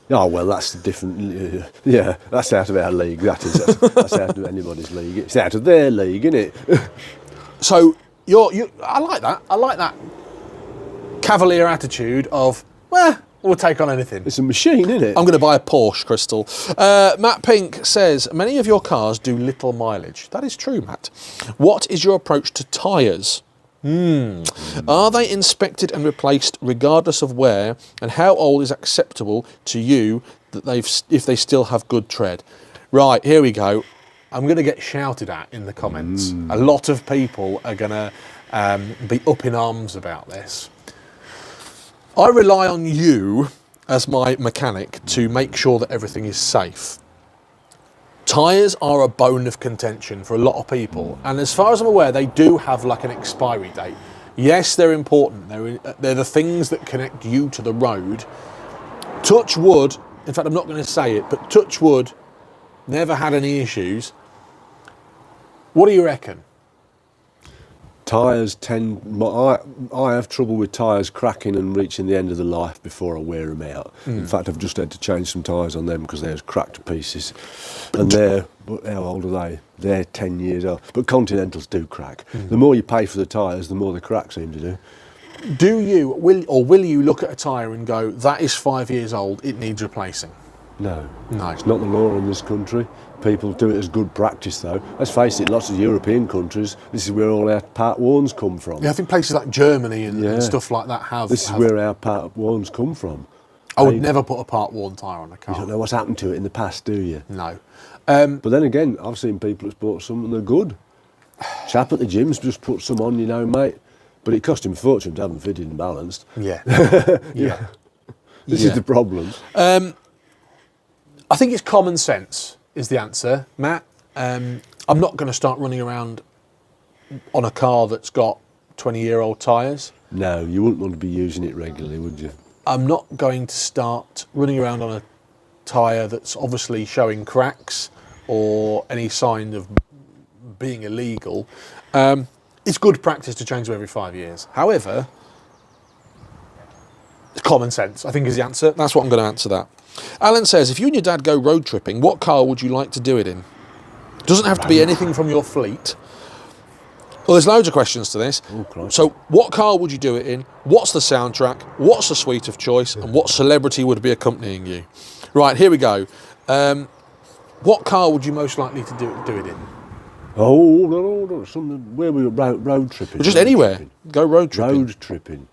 S2: Oh, well, that's different. Yeah, that's out of our league, that is. That's out of anybody's league. It's out of their league, isn't it?
S1: So, I like that. I like that cavalier attitude of, well, we'll take on anything.
S2: It's a machine, isn't it?
S1: I'm going to buy a Porsche, Crystal. Matt Pink says, many of your cars do little mileage. That is true, Matt. What is your approach to tyres? Are they inspected and replaced regardless of wear, and how old is acceptable to you that if they still have good tread? Right, here we go. I'm going to get shouted at in the comments. A lot of people are going to be up in arms about this. I rely on you as my mechanic to make sure that everything is safe. Tyres are a bone of contention for a lot of people, and as far as I'm aware, they do have like an expiry date. Yes, they're important. They're the things that connect you to the road. Touch wood, in fact, I'm not going to say it, but touch wood, never had any issues. What do you reckon?
S2: Tyres I have trouble with tyres cracking and reaching the end of the life before I wear them out. In fact, I've just had to change some tyres on them because they're cracked to pieces. And how old are they? They're 10 years old. But Continentals do crack. The more you pay for the tyres, the more the crack seem to do. Will you look at a tyre and go, that is 5 years old, it needs replacing? No.
S1: No.
S2: It's not the law in this country. People do it as good practice, though. Let's face it, lots of European countries, this is where all our part ones come from.
S1: Yeah, I think places like Germany and stuff like that have...
S2: This is where our part ones come from.
S1: I would never put a part-worn tyre on a car.
S2: You don't know what's happened to it in the past, do you?
S1: No.
S2: But then again, I've seen people that's bought some and they're good. Chap at the gym's just put some on, you know, mate. But it cost him a fortune to have them fitted and balanced.
S1: Yeah.
S2: Yeah. This is the problem.
S1: I think it's common sense is the answer, Matt. I'm not going to start running around on a car that's got 20-year-old tyres.
S2: No, you wouldn't want to be using it regularly, would you?
S1: I'm not going to start running around on a tyre that's obviously showing cracks or any sign of being illegal. It's good practice to change them every 5 years. However, common sense, I think, is the answer. That's what I'm going to answer that. Alan says, if you and your dad go road tripping, what car would you like to do it in? Doesn't have to be anything from your fleet. Well, there's loads of questions to this.
S2: Oh,
S1: so what car would you do it in? What's the soundtrack? What's the suite of choice? And what celebrity would be accompanying you? Right, here we go. What car would you most likely to do it in?
S2: Oh, where we were road tripping.
S1: Just anywhere. Go road tripping.
S2: Road tripping.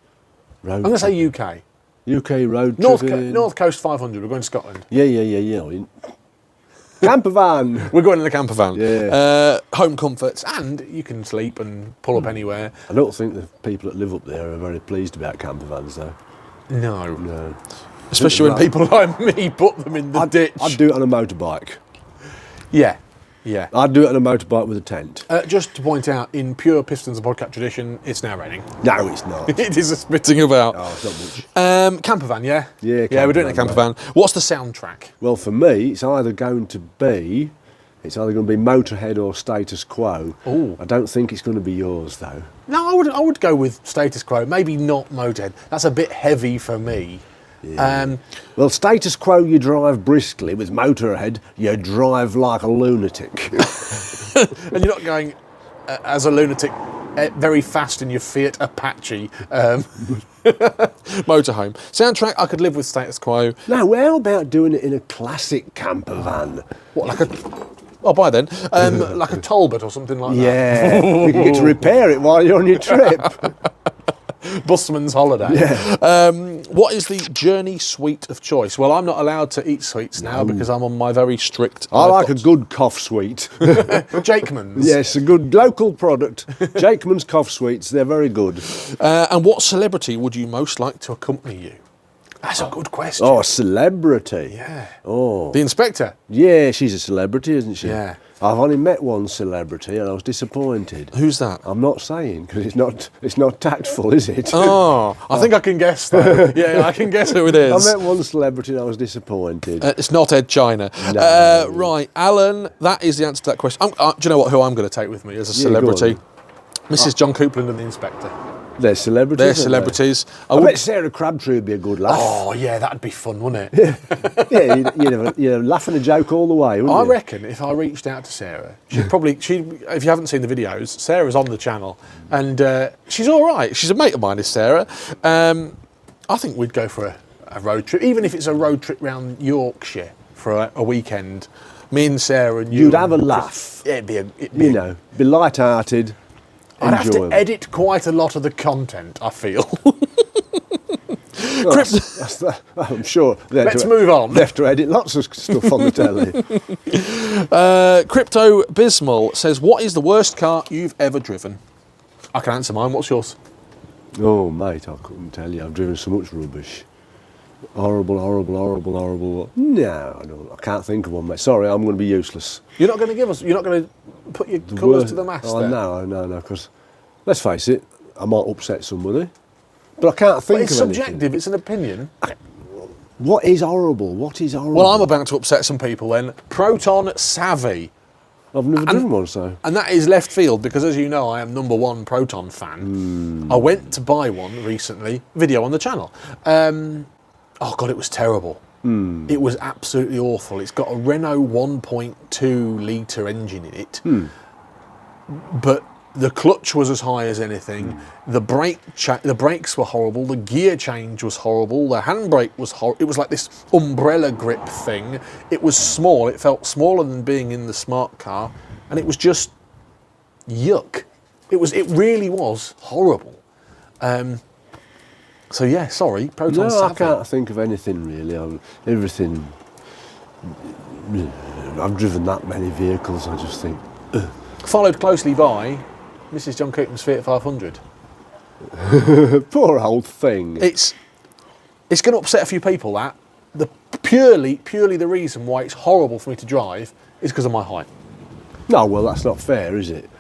S1: I'm going to say UK.
S2: UK road tripping.
S1: North Coast 500, we're going to Scotland.
S2: Yeah. Camper van.
S1: We're going in the camper van.
S2: Yeah.
S1: Home comforts, and you can sleep and pull up anywhere.
S2: I don't think the people that live up there are very pleased about camper vans, though.
S1: No. Especially when people like me put them in the ditch.
S2: I'd do it on a motorbike.
S1: Yeah. Yeah.
S2: I'd do it on a motorbike with a tent.
S1: Just to point out, in pure Pistons and podcast tradition, it's now raining.
S2: No, it's not.
S1: It is a spitting about.
S2: Oh, it's not much.
S1: Camper van, yeah?
S2: Yeah,
S1: Yeah, we're doing a
S2: camper
S1: camper van. What's the soundtrack?
S2: Well, for me, it's either going to be Motorhead or Status Quo.
S1: Ooh.
S2: I don't think it's going to be yours, though.
S1: No, I would go with Status Quo. Maybe not Motorhead. That's a bit heavy for me.
S2: Yeah. Well, Status Quo, you drive briskly. With Motorhead, you drive like a lunatic.
S1: And you're not going as a lunatic very fast in your Fiat Apache motorhome. Soundtrack, I could live with Status Quo.
S2: Now, how about doing it in a classic camper van?
S1: What, like a... Oh, by then. Like a Talbot or something like that.
S2: Yeah, you can get to repair it while you're on your trip.
S1: Busman's holiday.
S2: Yeah.
S1: What is the journey sweet of choice? Well, I'm not allowed to eat sweets now because I'm on my very strict...
S2: I like a good cough sweet.
S1: Jakeman's.
S2: Yes, a good local product. Jakeman's cough sweets, they're very good.
S1: And what celebrity would you most like to accompany you? That's a good question.
S2: Oh, a celebrity.
S1: Yeah.
S2: Oh.
S1: The inspector.
S2: Yeah, she's a celebrity, isn't she?
S1: Yeah.
S2: I've only met one celebrity and I was disappointed.
S1: Who's that?
S2: I'm not saying, because it's not tactful, is it?
S1: Oh, I think I can guess that. Yeah, I can guess who it is.
S2: I met one celebrity and I was disappointed.
S1: It's not Ed China.
S2: No.
S1: Right, Alan, that is the answer to that question. Do you know who I'm going to take with me as a celebrity? Mrs. John Coupland and the Inspector.
S2: They're celebrities.
S1: They're celebrities.
S2: I bet Sarah Crabtree would be a good laugh.
S1: Oh, yeah, that'd be fun, wouldn't it?
S2: Yeah, you'd have a laugh and a joke all the way, wouldn't you?
S1: I reckon if I reached out to Sarah, if you haven't seen the videos, Sarah's on the channel, and she's all right. She's a mate of mine, is Sarah. I think we'd go for a road trip, even if it's a road trip round Yorkshire for a weekend. Me and Sarah and you.
S2: You'd have a laugh.
S1: Yeah,
S2: Be light-hearted.
S1: I'd have to edit quite a lot of the content, I feel. Well,
S2: I'm sure.
S1: Let's move on.
S2: They have to edit lots of stuff on the telly.
S1: Crypto Bismal says, what is the worst car you've ever driven? I can answer mine. What's yours?
S2: Oh, mate, I couldn't tell you. I've driven so much rubbish. Horrible. No, I can't think of one, mate. Sorry, I'm going to be useless.
S1: You're not going to put your colours to the mast then?
S2: No, because let's face it, I might upset somebody. But I can't think of
S1: It's
S2: anything.
S1: subjective, it's an opinion.
S2: What is horrible?
S1: Well, I'm about to upset some people then. Proton Savvy.
S2: I've never driven one, so.
S1: And that is left field because, as you know, I am #1 Proton fan. I went to buy one recently, video on the channel. Oh, God, it was terrible. It was absolutely awful. It's got a Renault 1.2 litre engine in it. But the clutch was as high as anything. The brakes were horrible. The gear change was horrible. The handbrake was horrible. It was like this umbrella grip thing. It was small. It felt smaller than being in the smart car. And it was just yuck. It really was horrible. So yeah, sorry, Proton Savvy.
S2: I can't think of anything really. Everything. I've driven that many vehicles. I just think.
S1: Followed closely by Mrs. John Coupland's Fiat 500.
S2: Poor old thing.
S1: It's going to upset a few people. That purely the reason why it's horrible for me to drive is because of my height.
S2: No, well, that's not fair, is it?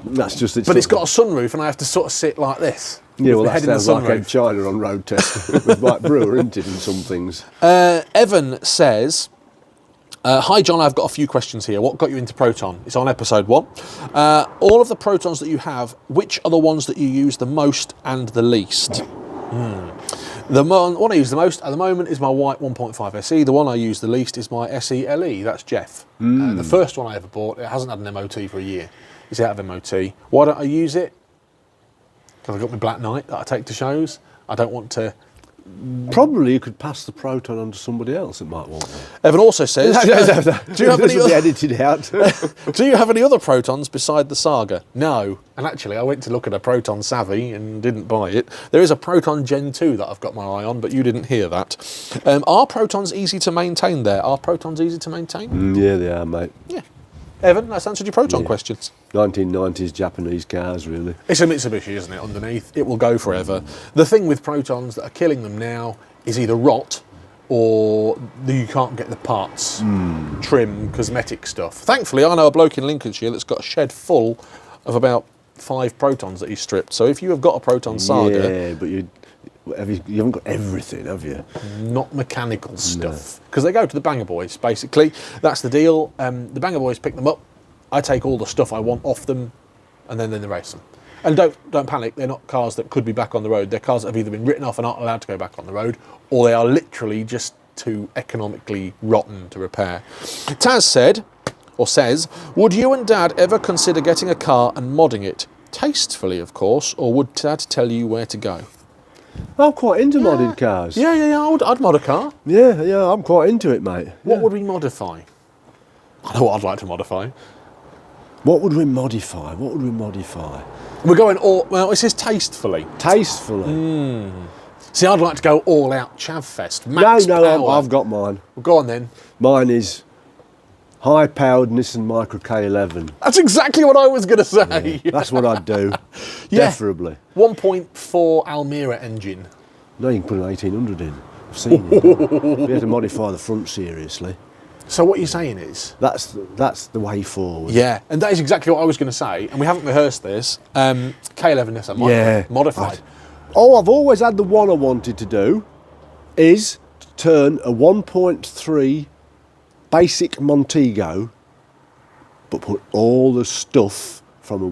S2: That's just.
S1: But it's got a sunroof, and I have to sort of sit like this.
S2: Yeah, well, that sounds like Ed China on road test with Mike Brewer, isn't it, in some things?
S1: Evan says, hi John, I've got a few questions here. What got you into Proton? It's on episode 1. All of the Protons that you have, which are the ones that you use the most and the least? The one I use the most at the moment is my white 1.5 SE. The one I use the least is my SE LE. That's Jeff. The first one I ever bought, it hasn't had an MOT for a year. It's out of MOT. Why don't I use it? Because I've got my Black Knight that I take to shows. I don't want to...
S2: Probably you could pass the Proton on to somebody else that might want one.
S1: Evan also says... Do you have any other...
S2: edited out.
S1: Do you have any other Protons beside the Saga? No. And actually, I went to look at a Proton Savvy and didn't buy it. There is a Proton Gen 2 that I've got my eye on, but you didn't hear that. Are Protons easy to maintain there? Are Protons easy to maintain?
S2: Yeah, they are, mate.
S1: Yeah. Evan, that's answered your Proton questions.
S2: 1990s Japanese cars, really.
S1: It's a Mitsubishi, isn't it, underneath? It will go forever. The thing with Protons that are killing them now is either rot or you can't get the parts, trim, cosmetic stuff. Thankfully, I know a bloke in Lincolnshire that's got a shed full of about 5 Protons that he's stripped. So if you have got a Proton Saga...
S2: Yeah, but you haven't got everything, have you?
S1: Not mechanical stuff. Because they go to the Banger Boys, basically. That's the deal. The Banger Boys pick them up. I take all the stuff I want off them, and then they race them. And don't panic, they're not cars that could be back on the road. They're cars that have either been written off and aren't allowed to go back on the road, or they are literally just too economically rotten to repair. Taz said, or says, would you and Dad ever consider getting a car and modding it? Tastefully, of course, or would Dad tell you where to go?
S2: I'm quite into modded cars.
S1: Yeah, I'd mod a car.
S2: Yeah, I'm quite into it, mate.
S1: What would we modify? I know what I'd like to modify.
S2: What would we modify?
S1: We're going all... Well, it says tastefully.
S2: Tastefully?
S1: See, I'd like to go all out Chavfest.
S2: No,
S1: Power.
S2: I've got mine.
S1: Well, go on then.
S2: Mine is high-powered Nissan Micra K11.
S1: That's exactly what I was going to say.
S2: Yeah, that's what I'd do.
S1: Yeah.
S2: Definitely.
S1: 1.4 Almira engine.
S2: No, you can put an 1800 in. I've seen it. We had to modify the front seriously.
S1: So what you're saying is...
S2: That's the way forward.
S1: Yeah, and that is exactly what I was going to say, and we haven't rehearsed this. K11 Nissan Micra, modified.
S2: I've always had the one I wanted to do is to turn a 1.3 basic Montego, but put all the stuff from a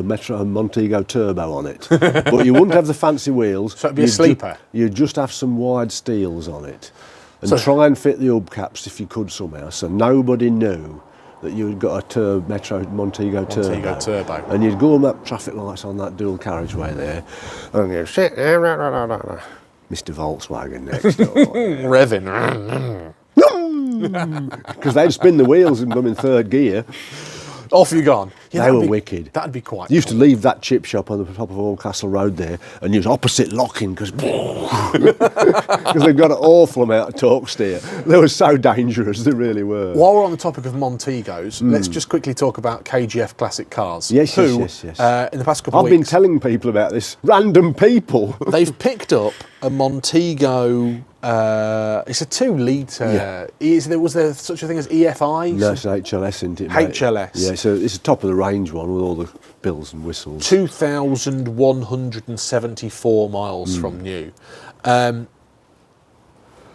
S2: Metro Montego Turbo on it. But you wouldn't have the fancy wheels.
S1: So it'd be a sleeper?
S2: You'd just have some wide steels on it. And try and fit the hubcaps if you could somehow, so nobody knew that you had got a Metro Montego Turbo. And you'd go on that traffic lights on that dual carriageway there, and you'd sit there, Mr. Volkswagen next door.
S1: Revving.
S2: Because they'd spin the wheels and come in third gear.
S1: Off you gone. Yeah,
S2: they were wicked.
S1: That'd be quite
S2: You used to leave that chip shop on the top of Oldcastle Road there and use opposite locking because they've got an awful amount of torque steer. They were so dangerous, they really were.
S1: While we're on the topic of Montegos, let's just quickly talk about KGF classic cars.
S2: Yes.
S1: In the past couple of weeks...
S2: I've been telling people about this. Random people.
S1: They've picked up a Montego... it's a 2-litre. Yeah. Was there such a thing as EFIs?
S2: No, it's an HLS, isn't it, mate?
S1: HLS.
S2: Yeah, so it's a top of the range one with all the bells and whistles.
S1: 2,174 miles from new. The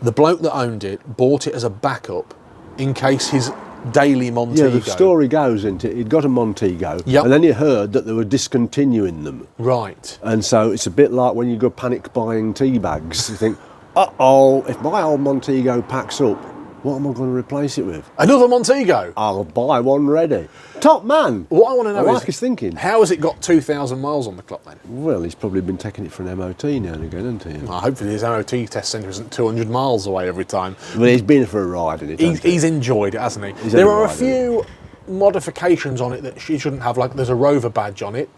S1: bloke that owned it bought it as a backup in case his daily Montego...
S2: Yeah, the story goes, isn't it? He'd got a Montego, and then he heard that they were discontinuing them.
S1: Right.
S2: And so it's a bit like when you go panic buying tea bags. You think, uh-oh, if my old Montego packs up, what am I going to replace it with?
S1: Another Montego?
S2: I'll buy one ready. Top man.
S1: What I want to know is
S2: his thinking.
S1: How has it got 2,000 miles on the clock then?
S2: Well, he's probably been taking it for an MOT now and again, hasn't he?
S1: Well, hopefully his MOT test centre isn't 200 miles away every time.
S2: Well, he's been for a ride in it.
S1: He's enjoyed it, hasn't he? There are a few modifications on it that she shouldn't have, like there's a Rover badge on it.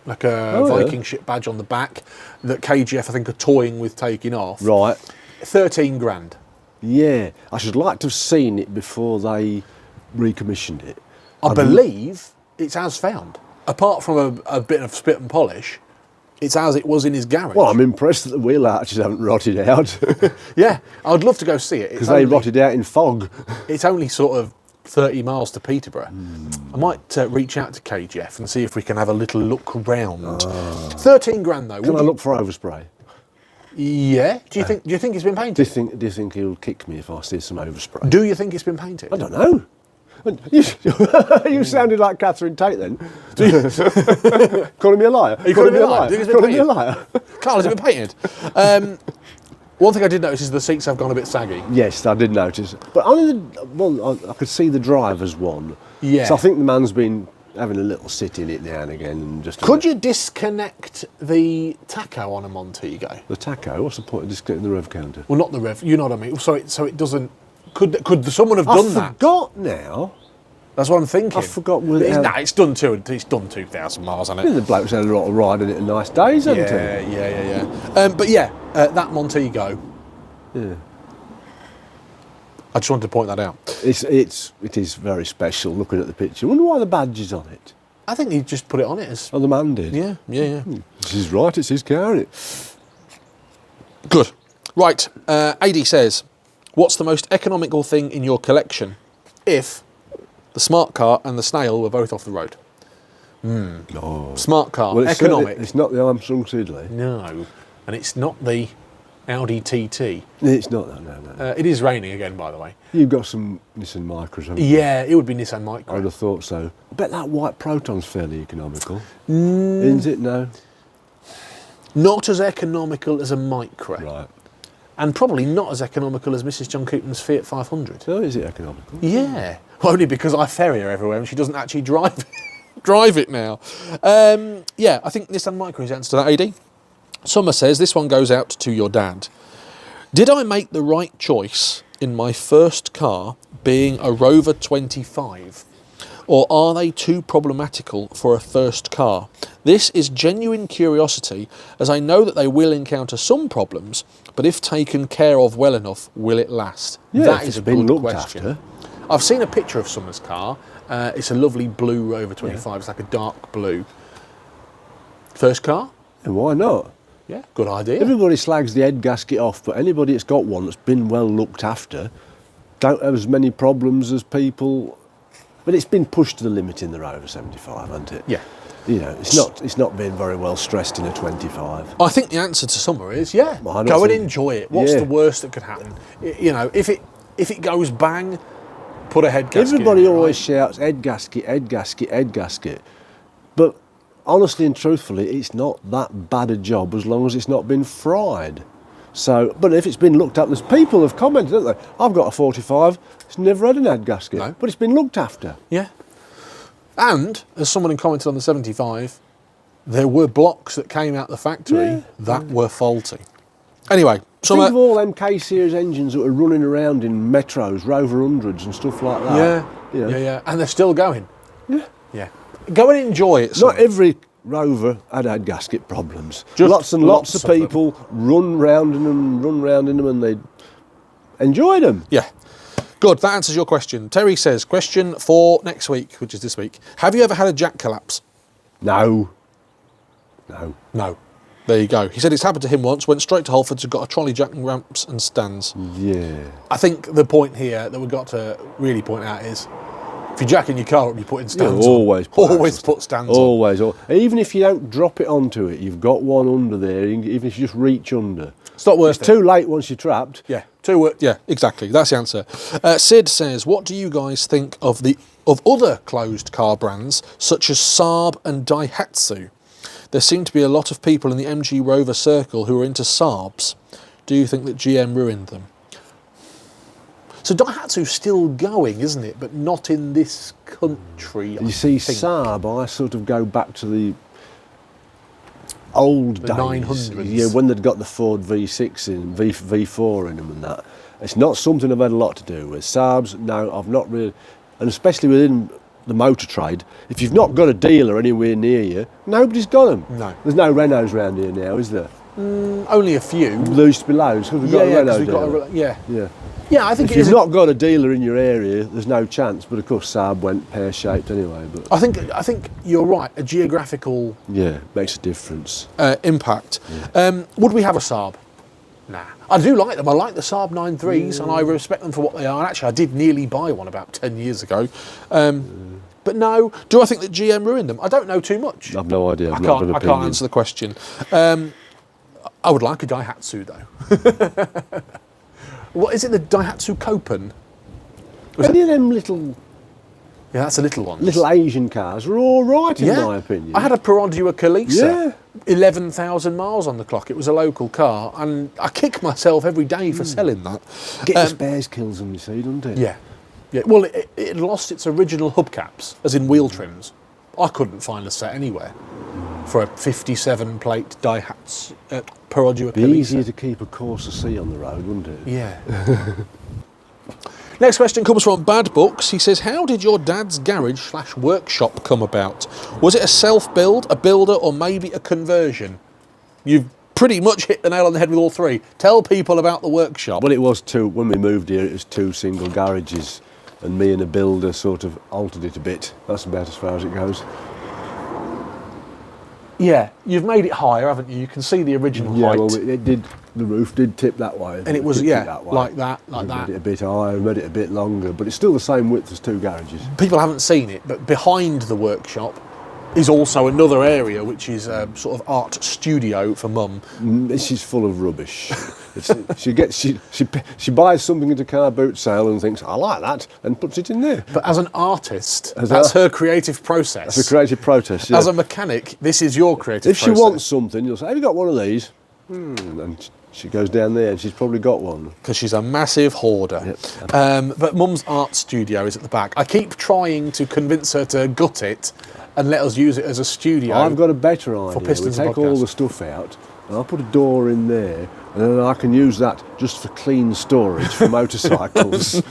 S1: Like a Viking ship badge on the back that KGF I think are toying with taking off.
S2: Right.
S1: 13 grand.
S2: Yeah, I should like to have seen it before they recommissioned it.
S1: I believe it's as found. Apart from a bit of spit and polish, it's as it was in his garage.
S2: Well, I'm impressed that the wheel arches haven't rotted out.
S1: Yeah, I'd love to go see it.
S2: Because they rotted out in fog.
S1: It's only sort of 30 miles to Peterborough. I might reach out to KGF and see if we can have a little look round. 13 grand though.
S2: Can I look for overspray?
S1: Yeah. Do you think it's been painted?
S2: Do you think he'll kick me if I see some overspray?
S1: Do you think it's been painted?
S2: I don't know. You sounded like Catherine Tate then. Calling me a liar?
S1: Are you calling me a liar?
S2: Calling me a liar?
S1: Carl, has it been painted? One thing I did notice is the seats have gone a bit saggy.
S2: Yes, I did notice. But only I could see the driver's one.
S1: Yeah.
S2: So I think the man's been having a little sit in it now and again. And just
S1: Could you disconnect the tacho on a Montego?
S2: The tacho? What's the point of disconnecting the rev counter?
S1: Well, not the rev. You know what I mean. So it doesn't. Could someone have done that?
S2: I forgot now.
S1: That's what I'm thinking.
S2: I forgot.
S1: It's done 2,000 miles on it.
S2: The bloke's had a lot of riding it in nice days, hasn't he?
S1: Yeah. But yeah, that Montego.
S2: Yeah.
S1: I just wanted to point that out.
S2: It is very special looking at the picture. I wonder why the badge is on it.
S1: I think he just put it on it as...
S2: Oh, the man did?
S1: Yeah.
S2: This is right, it's his car, isn't it?
S1: Good. Right, AD says, what's the most economical thing in your collection if the smart car and the snail were both off the road?
S2: Oh.
S1: Smart car,
S2: Well, it's
S1: economic.
S2: It's not the Armstrong Siddeley.
S1: No, and it's not the Audi TT.
S2: It's not that, no.
S1: It is raining again, by the way.
S2: You've got some Nissan Micros, haven't you?
S1: Yeah, it would be Nissan
S2: I would
S1: Micro.
S2: have thought so. I bet that white Proton's fairly economical. Isn't it? No.
S1: Not as economical as a Micro.
S2: Right.
S1: And probably not as economical as Mrs. John Coupland's Fiat 500.
S2: So is it economical?
S1: Yeah. Well, only because I ferry her everywhere and she doesn't actually drive it now. Yeah, I think Nissan Micro is the answer to that, AD. Summer says, this one goes out to your dad. Did I make the right choice in my first car being a Rover 25? Or are they too problematical for a first car? This is genuine curiosity, as I know that they will encounter some problems, but if taken care of well enough, will it last?
S2: Yeah,
S1: that
S2: if
S1: is
S2: it's
S1: a
S2: been
S1: good
S2: looked
S1: question.
S2: after.
S1: I've seen a picture of Summer's car. It's a lovely blue Rover 25.
S2: Yeah.
S1: It's like a dark blue. First car?
S2: And why not?
S1: Yeah, good idea.
S2: Everybody slags the head gasket off, but anybody that's got one that's been well looked after don't have as many problems as people. But it's been pushed to the limit in the Rover 75, hasn't it?
S1: Yeah.
S2: You know, it's not been very well stressed in a 25.
S1: I think the answer to Summer is, yeah,
S2: Well, I don't
S1: go and
S2: think-
S1: enjoy it. What's
S2: Yeah.
S1: the worst that could happen? You know, if it goes bang, put a head gasket
S2: Everybody
S1: in it,
S2: always
S1: right?
S2: shouts head gasket, head gasket, head gasket. But honestly and truthfully, it's not that bad a job as long as it's not been fried. So, but if it's been looked at, there's people have commented, haven't they? I've got a 45, it's never had an head gasket,
S1: No.
S2: but it's been looked after.
S1: Yeah. And, as someone commented on the 75, there were blocks that came out the factory that were faulty. Anyway,
S2: Think of all them K-series engines that were running around in Metros, Rover 100s and stuff like that.
S1: yeah,
S2: You know.
S1: yeah, and they're still going.
S2: Yeah.
S1: Yeah. Go and enjoy it.
S2: Not
S1: Summer.
S2: every Rover had gasket problems.
S1: Just
S2: lots and lots of
S1: lots of them.
S2: people run round in them and they enjoyed them.
S1: Yeah. Good, that answers your question. Terry says, question for next week, which is this week. Have you ever had a jack collapse?
S2: No.
S1: No. There you go. He said it's happened to him once, went straight to Holford's and got a trolley jack and ramps and stands.
S2: Yeah.
S1: I think the point here that we've got to really point out is, if you're jacking your car up, you're putting stands on.
S2: Always
S1: Put stands on.
S2: Always. Even if you don't drop it onto it, you've got one under there, even if you just reach under.
S1: It's not worth
S2: It's
S1: it.
S2: too late once you're trapped.
S1: Yeah, yeah, exactly. That's the answer. Sid says, what do you guys think of other closed car brands such as Saab and Daihatsu? There seem to be a lot of people in the MG Rover circle who are into Saabs. Do you think that GM ruined them? So Daihatsu's still going, isn't it? But not in this country.
S2: You see,
S1: I think.
S2: Saab, I sort of go back to the old
S1: The
S2: days.
S1: 900s.
S2: Yeah, when they'd got the Ford V6 in, V4 in them and that. It's not something I've had a lot to do with. Saabs, no, I've not really. And especially within the motor trade, if you've not got a dealer anywhere near you, nobody's got them.
S1: No.
S2: There's no Renaults around here now, is there?
S1: Only a few.
S2: There used to be loads. We've got a
S1: 'cause
S2: Renault
S1: we've got
S2: dealer.
S1: yeah.
S2: Yeah.
S1: I think
S2: If
S1: it is.
S2: you've not got a dealer in your area, there's no chance. But of course, Saab went pear-shaped anyway. But
S1: I think you're right. A geographical
S2: yeah, makes a difference.
S1: impact. Would we have a Saab? Nah. I do like them. I like the Saab 9.3s and I respect them for what they are. And actually, I did nearly buy one about 10 years ago. But no, do I think that GM ruined them? I don't know too much.
S2: I've no idea.
S1: I
S2: I've not got an
S1: can't
S2: opinion.
S1: answer the question. I would like a Daihatsu though. What is it? The Daihatsu Coupland?
S2: Any of them little
S1: Yeah, that's a little one.
S2: Asian cars are all right in my opinion.
S1: I had a Perodua Kalisa.
S2: Yeah.
S1: 11,000 miles on the clock. It was a local car, and I kick myself every day for selling that.
S2: Get the spares kills them, you see, doesn't it?
S1: Yeah. Well, it lost its original hubcaps, as in wheel trims. I couldn't find a set anywhere for a 57 plate Daihatsu Perodua
S2: Be
S1: Kalisa.
S2: easier to keep a Corsa C on the road, wouldn't it?
S1: Yeah. Next question comes from Bad Books. He says, how did your dad's garage/workshop come about? Was it a self-build, a builder, or maybe a conversion? You've pretty much hit the nail on the head with all three. Tell people about the workshop.
S2: Well, it was two. When we moved here, it was two single garages, and me and a builder sort of altered it a bit. That's about as far as it goes.
S1: Yeah, you've made it higher, haven't you? You can see the original
S2: Yeah,
S1: height.
S2: well, it did. The roof did tip that way,
S1: and it was,
S2: tipped
S1: yeah,
S2: that way.
S1: like that,
S2: We made it a bit higher, made it a bit longer, but it's still the same width as 2 garages.
S1: People haven't seen it, but behind the workshop is also another area which is a sort of art studio for Mum.
S2: This is full of rubbish. She buys something at a car boot sale and thinks, I like that, and puts it in there.
S1: But as an artist, that's her creative process.
S2: That's a creative process, yeah.
S1: As a mechanic, this is your creative process.
S2: If she wants something, you'll say, have you got one of these? And she goes down there and she's probably got one.
S1: Because she's a massive hoarder.
S2: Yep.
S1: But Mum's art studio is at the back. I keep trying to convince her to gut it and let us use it as a studio.
S2: I've got a better idea.
S1: For Pistons
S2: we take
S1: podcast.
S2: all the stuff out and I'll put a door in there and then I can use that just for clean storage for motorcycles.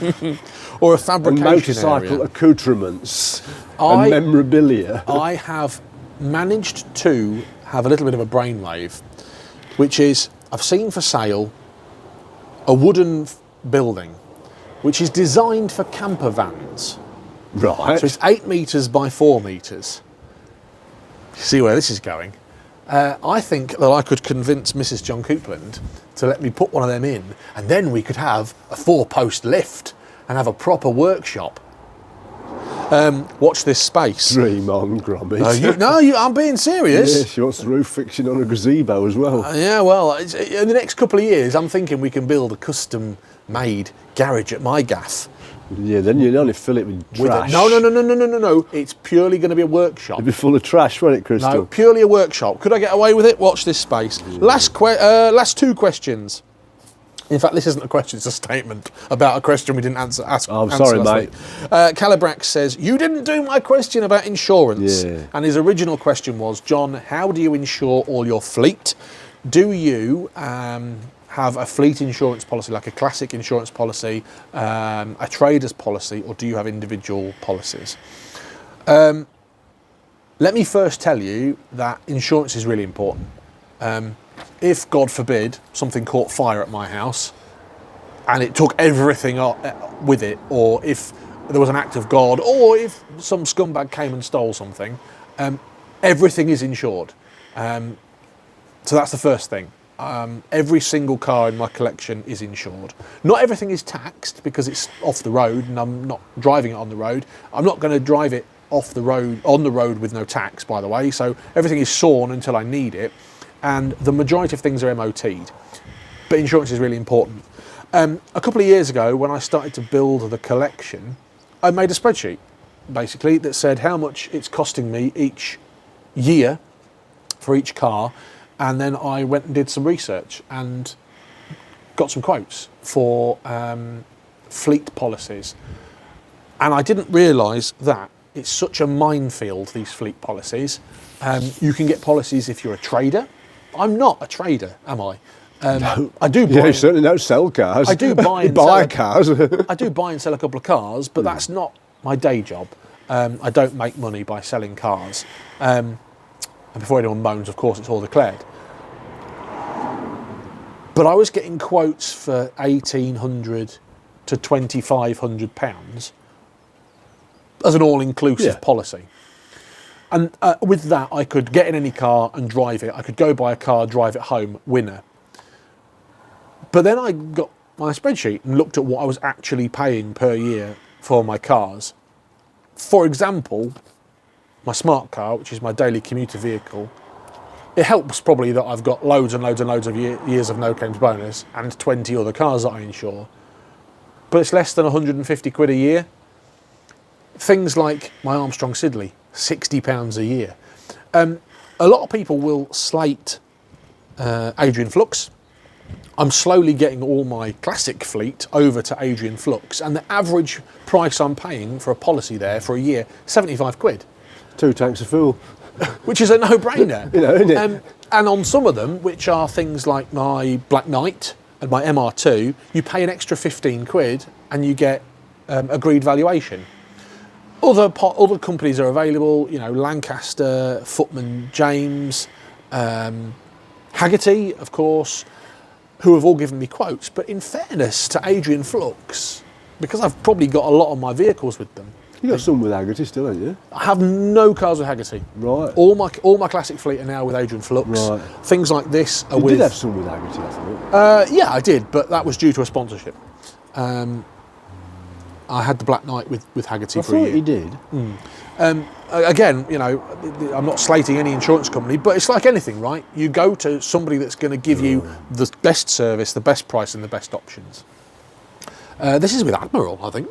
S1: Or a fabrication
S2: and motorcycle
S1: area.
S2: accoutrements and memorabilia.
S1: I have managed to have a little bit of a brainwave, which is, I've seen for sale a wooden building which is designed for camper vans.
S2: Right.
S1: So it's 8 metres by 4 metres. See where this is going. I think that I could convince Mrs. John Coupland to let me put one of them in, and then we could have a 4-post lift and have a proper workshop. Watch this space.
S2: Dream on, Gromit.
S1: I'm being serious.
S2: Yeah, she wants the roof fixing on a gazebo as well.
S1: Yeah, well, in the next couple of years, I'm thinking we can build a custom-made garage at my gaff.
S2: Yeah, then you'd only fill it with trash.
S1: No. It's purely going to be a workshop.
S2: It'd be full of trash, won't it, Crystal?
S1: No, purely a workshop. Could I get away with it? Watch this space. Yeah. Last 2 questions. In fact, this isn't a question, it's a statement about a question we didn't answer.
S2: I'm sorry, mate.
S1: Calibrax says, you didn't do my question about insurance.
S2: Yeah.
S1: And his original question was, John, how do you insure all your fleet? Do you have a fleet insurance policy, like a classic insurance policy, a trader's policy, or do you have individual policies? Let me first tell you that insurance is really important. If, God forbid, something caught fire at my house and it took everything with it, or if there was an act of God, or if some scumbag came and stole something, everything is insured. So that's the first thing. Every single car in my collection is insured. Not everything is taxed because it's off the road and I'm not driving it on the road. I'm not going to drive it off the road, on the road with no tax, by the way. So everything is sawn until I need it. And the majority of things are MOT'd. But insurance is really important. A couple of years ago, when I started to build the collection, I made a spreadsheet, basically, that said how much it's costing me each year for each car. And then I went and did some research and got some quotes for fleet policies. And I didn't realise that it's such a minefield, these fleet policies. You can get policies if you're a trader. I'm not a trader, am I?
S2: No.
S1: I do buy.
S2: Yeah, you certainly don't sell cars.
S1: I do buy and
S2: buy
S1: sell
S2: cars.
S1: I do buy and sell a couple of cars, but that's not my day job. I don't make money by selling cars. And before anyone moans, of course, it's all declared. But I was getting quotes for £1,800 to £2,500 as an all-inclusive policy. And with that, I could get in any car and drive it. I could go buy a car, drive it home, winner. But then I got my spreadsheet and looked at what I was actually paying per year for my cars. For example, my smart car, which is my daily commuter vehicle, it helps probably that I've got loads and loads and loads of years of no claims bonus and 20 other cars that I insure. But it's less than 150 quid a year. Things like my Armstrong Siddeley, £60 a year. A lot of people will slate Adrian Flux. I'm slowly getting all my classic fleet over to Adrian Flux, and the average price I'm paying for a policy there for a year, 75 quid.
S2: 2 tanks of fuel.
S1: Which is a no-brainer.
S2: Isn't it?
S1: And on some of them, which are things like my Black Knight and my MR2, you pay an extra 15 quid and you get agreed valuation. Other companies are available, Lancaster, Footman James, Haggerty, of course, who have all given me quotes. But in fairness to Adrian Flux, because I've probably got a lot of my vehicles with them,
S2: You got some with Haggerty still, haven't you?
S1: I have no cars with Haggerty.
S2: Right.
S1: All my classic fleet are now with Adrian Flux.
S2: Right.
S1: Things like this are
S2: You
S1: with.
S2: did have some with Haggerty, I thought.
S1: Yeah, I did, but that was due to a sponsorship. I had the Black Knight with Haggerty
S2: I
S1: for a year.
S2: thought you did.
S1: Again, you know, I'm not slating any insurance company, but it's like anything, right? You go to somebody that's going to give you the best service, the best price, and the best options. This is with Admiral, I think.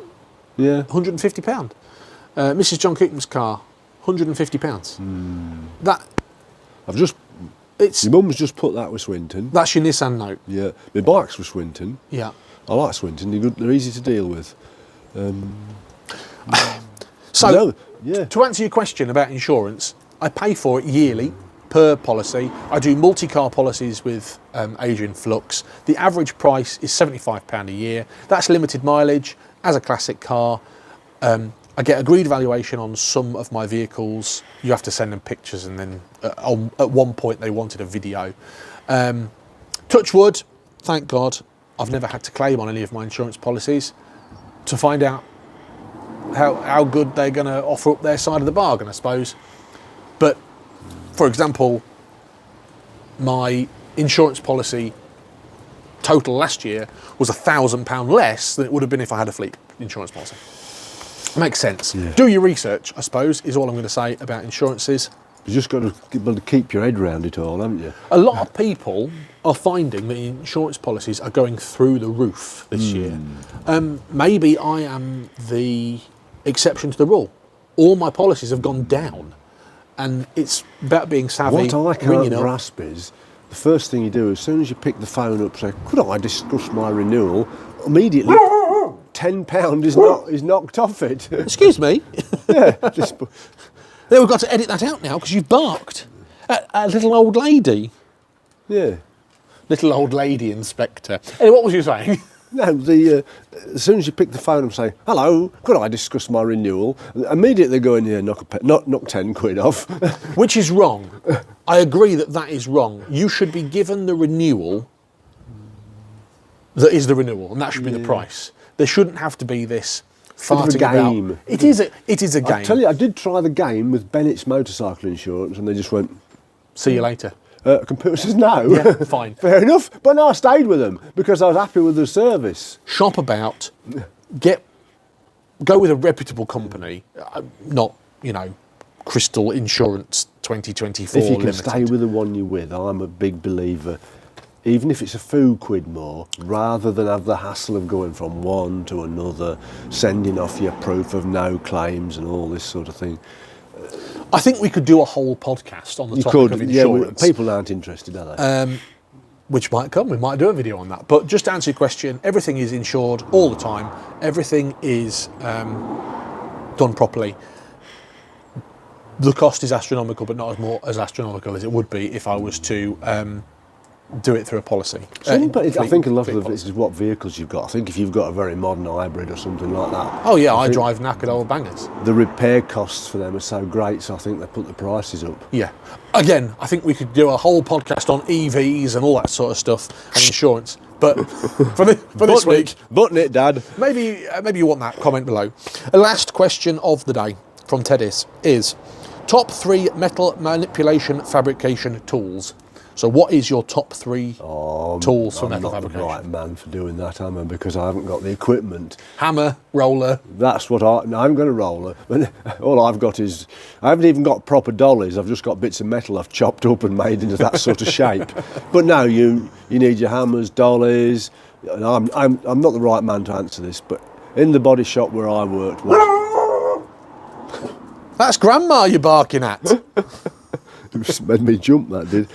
S2: Yeah.
S1: £150. Mrs. John Cookman's car, £150. That
S2: I've just.
S1: it's
S2: Your mum's just put that with Swinton.
S1: that's your Nissan Note.
S2: Yeah. My bike's with Swinton.
S1: Yeah.
S2: I like Swinton. They're easy to deal with.
S1: So
S2: No, yeah.
S1: to answer your question about insurance, I pay for it yearly per policy. I do multi-car policies with Adrian Flux. The average price is £75 a year. That's limited mileage. As a classic car, I get agreed valuation on some of my vehicles. You have to send them pictures, and then at one point they wanted a video. Touch wood, thank God, I've never had to claim on any of my insurance policies to find out how good they're going to offer up their side of the bargain, I suppose. But, for example, my insurance policy total last year was £1,000 less than it would have been if I had a fleet insurance policy. Makes sense.
S2: Yeah.
S1: Do your research, I suppose, is all I'm going to say about insurances.
S2: You've just got to be able to keep your head around it all, haven't you?
S1: A lot of people are finding that insurance policies are going through the roof this year. Maybe I am the exception to the rule. All my policies have gone down, and it's about being savvy.
S2: What I can't
S1: ringing up.
S2: grasp is the first thing you do as soon as you pick the phone up, say, "Could I discuss my renewal?" Immediately, £10 is knocked off it.
S1: Excuse me.
S2: Yeah, just,
S1: Then we've got to edit that out now because you've barked at a little old lady.
S2: yeah.
S1: Little old lady inspector. Anyway, what was you saying?
S2: No, as soon as you pick the phone up, say, "Hello, could I discuss my renewal?" Immediately they go in here, knock £10 off.
S1: Which is wrong. I agree that is wrong. You should be given the renewal that is the renewal, and that should be the price. There shouldn't have to be this farting
S2: game.
S1: about. It is a game.
S2: I tell you, I did try the game with Bennett's motorcycle insurance, and they just went,
S1: See you later.
S2: computer says no.
S1: Yeah, fine.
S2: Fair enough. But no, I stayed with them because I was happy with the service.
S1: Shop about. Go with a reputable company, not Crystal Insurance 2024
S2: If you can
S1: Limited.
S2: stay with the one you're with, I'm a big believer. Even if it's a few quid more, rather than have the hassle of going from one to another, sending off your proof of no claims and all this sort of thing.
S1: I think we could do a whole podcast on the topic of insurance.
S2: People aren't interested, are they?
S1: Which might come. We might do a video on that. But just to answer your question, everything is insured all the time. Everything is done properly. The cost is astronomical, but not as astronomical as it would be if I was to do it through a policy.
S2: I think a lot of this is what vehicles you've got. I think if you've got a very modern hybrid or something like that.
S1: Oh yeah, I
S2: think
S1: drive knackered old bangers.
S2: The repair costs for them are so great, so I think they put the prices up.
S1: Yeah. Again, I think we could do a whole podcast on EVs and all that sort of stuff and insurance. But for this week,
S2: Button it, Dad.
S1: maybe you want that. Comment below. The last question of the day from Teddis is top 3 metal manipulation fabrication tools. So what is your top 3 tools for metal fabrication?
S2: I'm not the right man for doing that, am I? Because I haven't got the equipment.
S1: Hammer, roller.
S2: That's what I'm going to roller. All I've got is, I haven't even got proper dollies. I've just got bits of metal I've chopped up and made into that sort of shape. But no, you need your hammers, dollies. And I'm not the right man to answer this, but in the body shop where I worked,
S1: That's grandma you're barking at.
S2: it just made me jump, that did.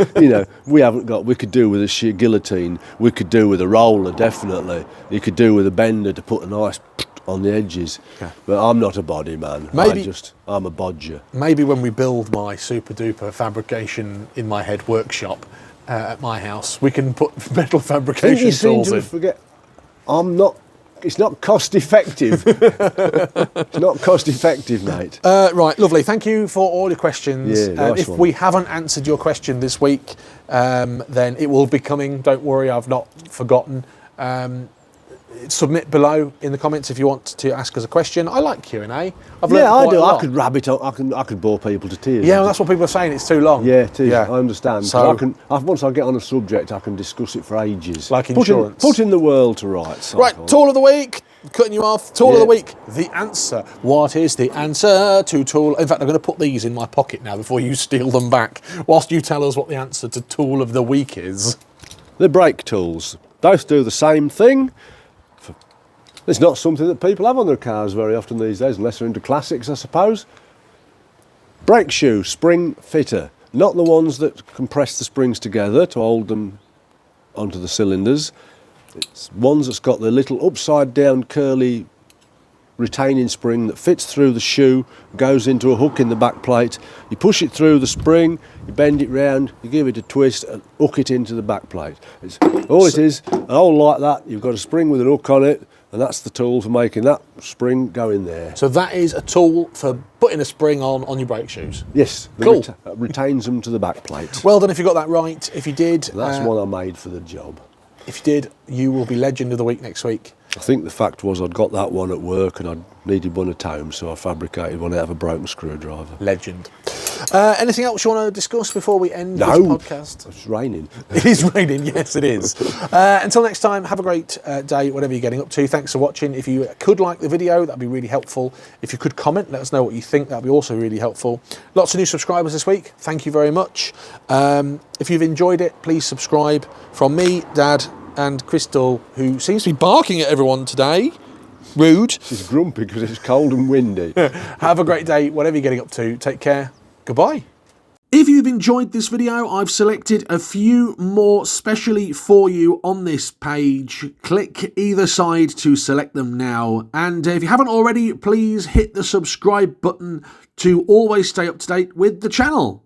S2: We could do with a sheer guillotine, we could do with a roller, definitely. You could do with a bender to put a nice on the edges. Okay. But I'm not a body man. I'm a bodger. Maybe
S1: when we build my super duper fabrication in my head workshop at my house, we can put metal fabrication tools in.
S2: Forget, it's not cost effective. It's not cost effective, mate.
S1: Right, lovely. Thank you for all your questions.
S2: Yeah, nice
S1: if
S2: one.
S1: we haven't answered your question this week, then it will be coming. Don't worry, I've not forgotten. submit below in the comments if you want to ask us a question. I like Q&A. I've learned
S2: Yeah, I
S1: quite
S2: do.
S1: a lot.
S2: I could rabbit on. I could bore people to tears.
S1: Yeah, well, that's what people are saying. It's too long.
S2: Yeah, it is.
S1: Yeah.
S2: I understand.
S1: So-
S2: Once I get on a subject, I can discuss it for ages.
S1: Like insurance.
S2: Putting the world to rights.
S1: Right, tool of the week. Cutting you off. Tool of the
S2: Yeah.
S1: week. The answer. What is the answer to tool? In fact, I'm going to put these in my pocket now before you steal them back, whilst you tell us what the answer to tool of the week is.
S2: The brake tools. Both do the same thing. It's not something that people have on their cars very often these days, unless they're into classics, I suppose. Brake shoe, spring fitter. Not the ones that compress the springs together to hold them onto the cylinders. It's ones that's got the little upside down curly retaining spring that fits through the shoe, goes into a hook in the back plate. You push it through the spring, you bend it round, you give it a twist and hook it into the back plate. It's all it is, a hole like that, you've got a spring with an hook on it, and that's the tool for making that spring go in there.
S1: So that is a tool for putting a spring on your brake shoes.
S2: Yes,
S1: Cool.
S2: retains them to the back plate.
S1: Well done if you got that right. If you did,
S2: That's one I made for the job.
S1: if you did, you will be legend of the week next week.
S2: I think the fact was I'd got that one at work and I needed one at home, so I fabricated one out of a broken screwdriver.
S1: Legend. Anything else you want to discuss before we end this podcast?
S2: It's raining.
S1: It is raining, yes it is. Until next time, have a great day, whatever you're getting up to. Thanks for watching. If you could like the video, that'd be really helpful. If you could comment, let us know what you think, that'd be also really helpful. Lots of new subscribers this week, thank you very much. If you've enjoyed it, please subscribe. From me, Dad, and Crystal, who seems to be barking at everyone today. Rude.
S2: She's grumpy because it's cold and windy.
S1: Have a great day, whatever you're getting up to. Take care. Goodbye. If you've enjoyed this video, I've selected a few more specially for you on this page. Click either side to select them now. And if you haven't already, please hit the subscribe button to always stay up to date with the channel.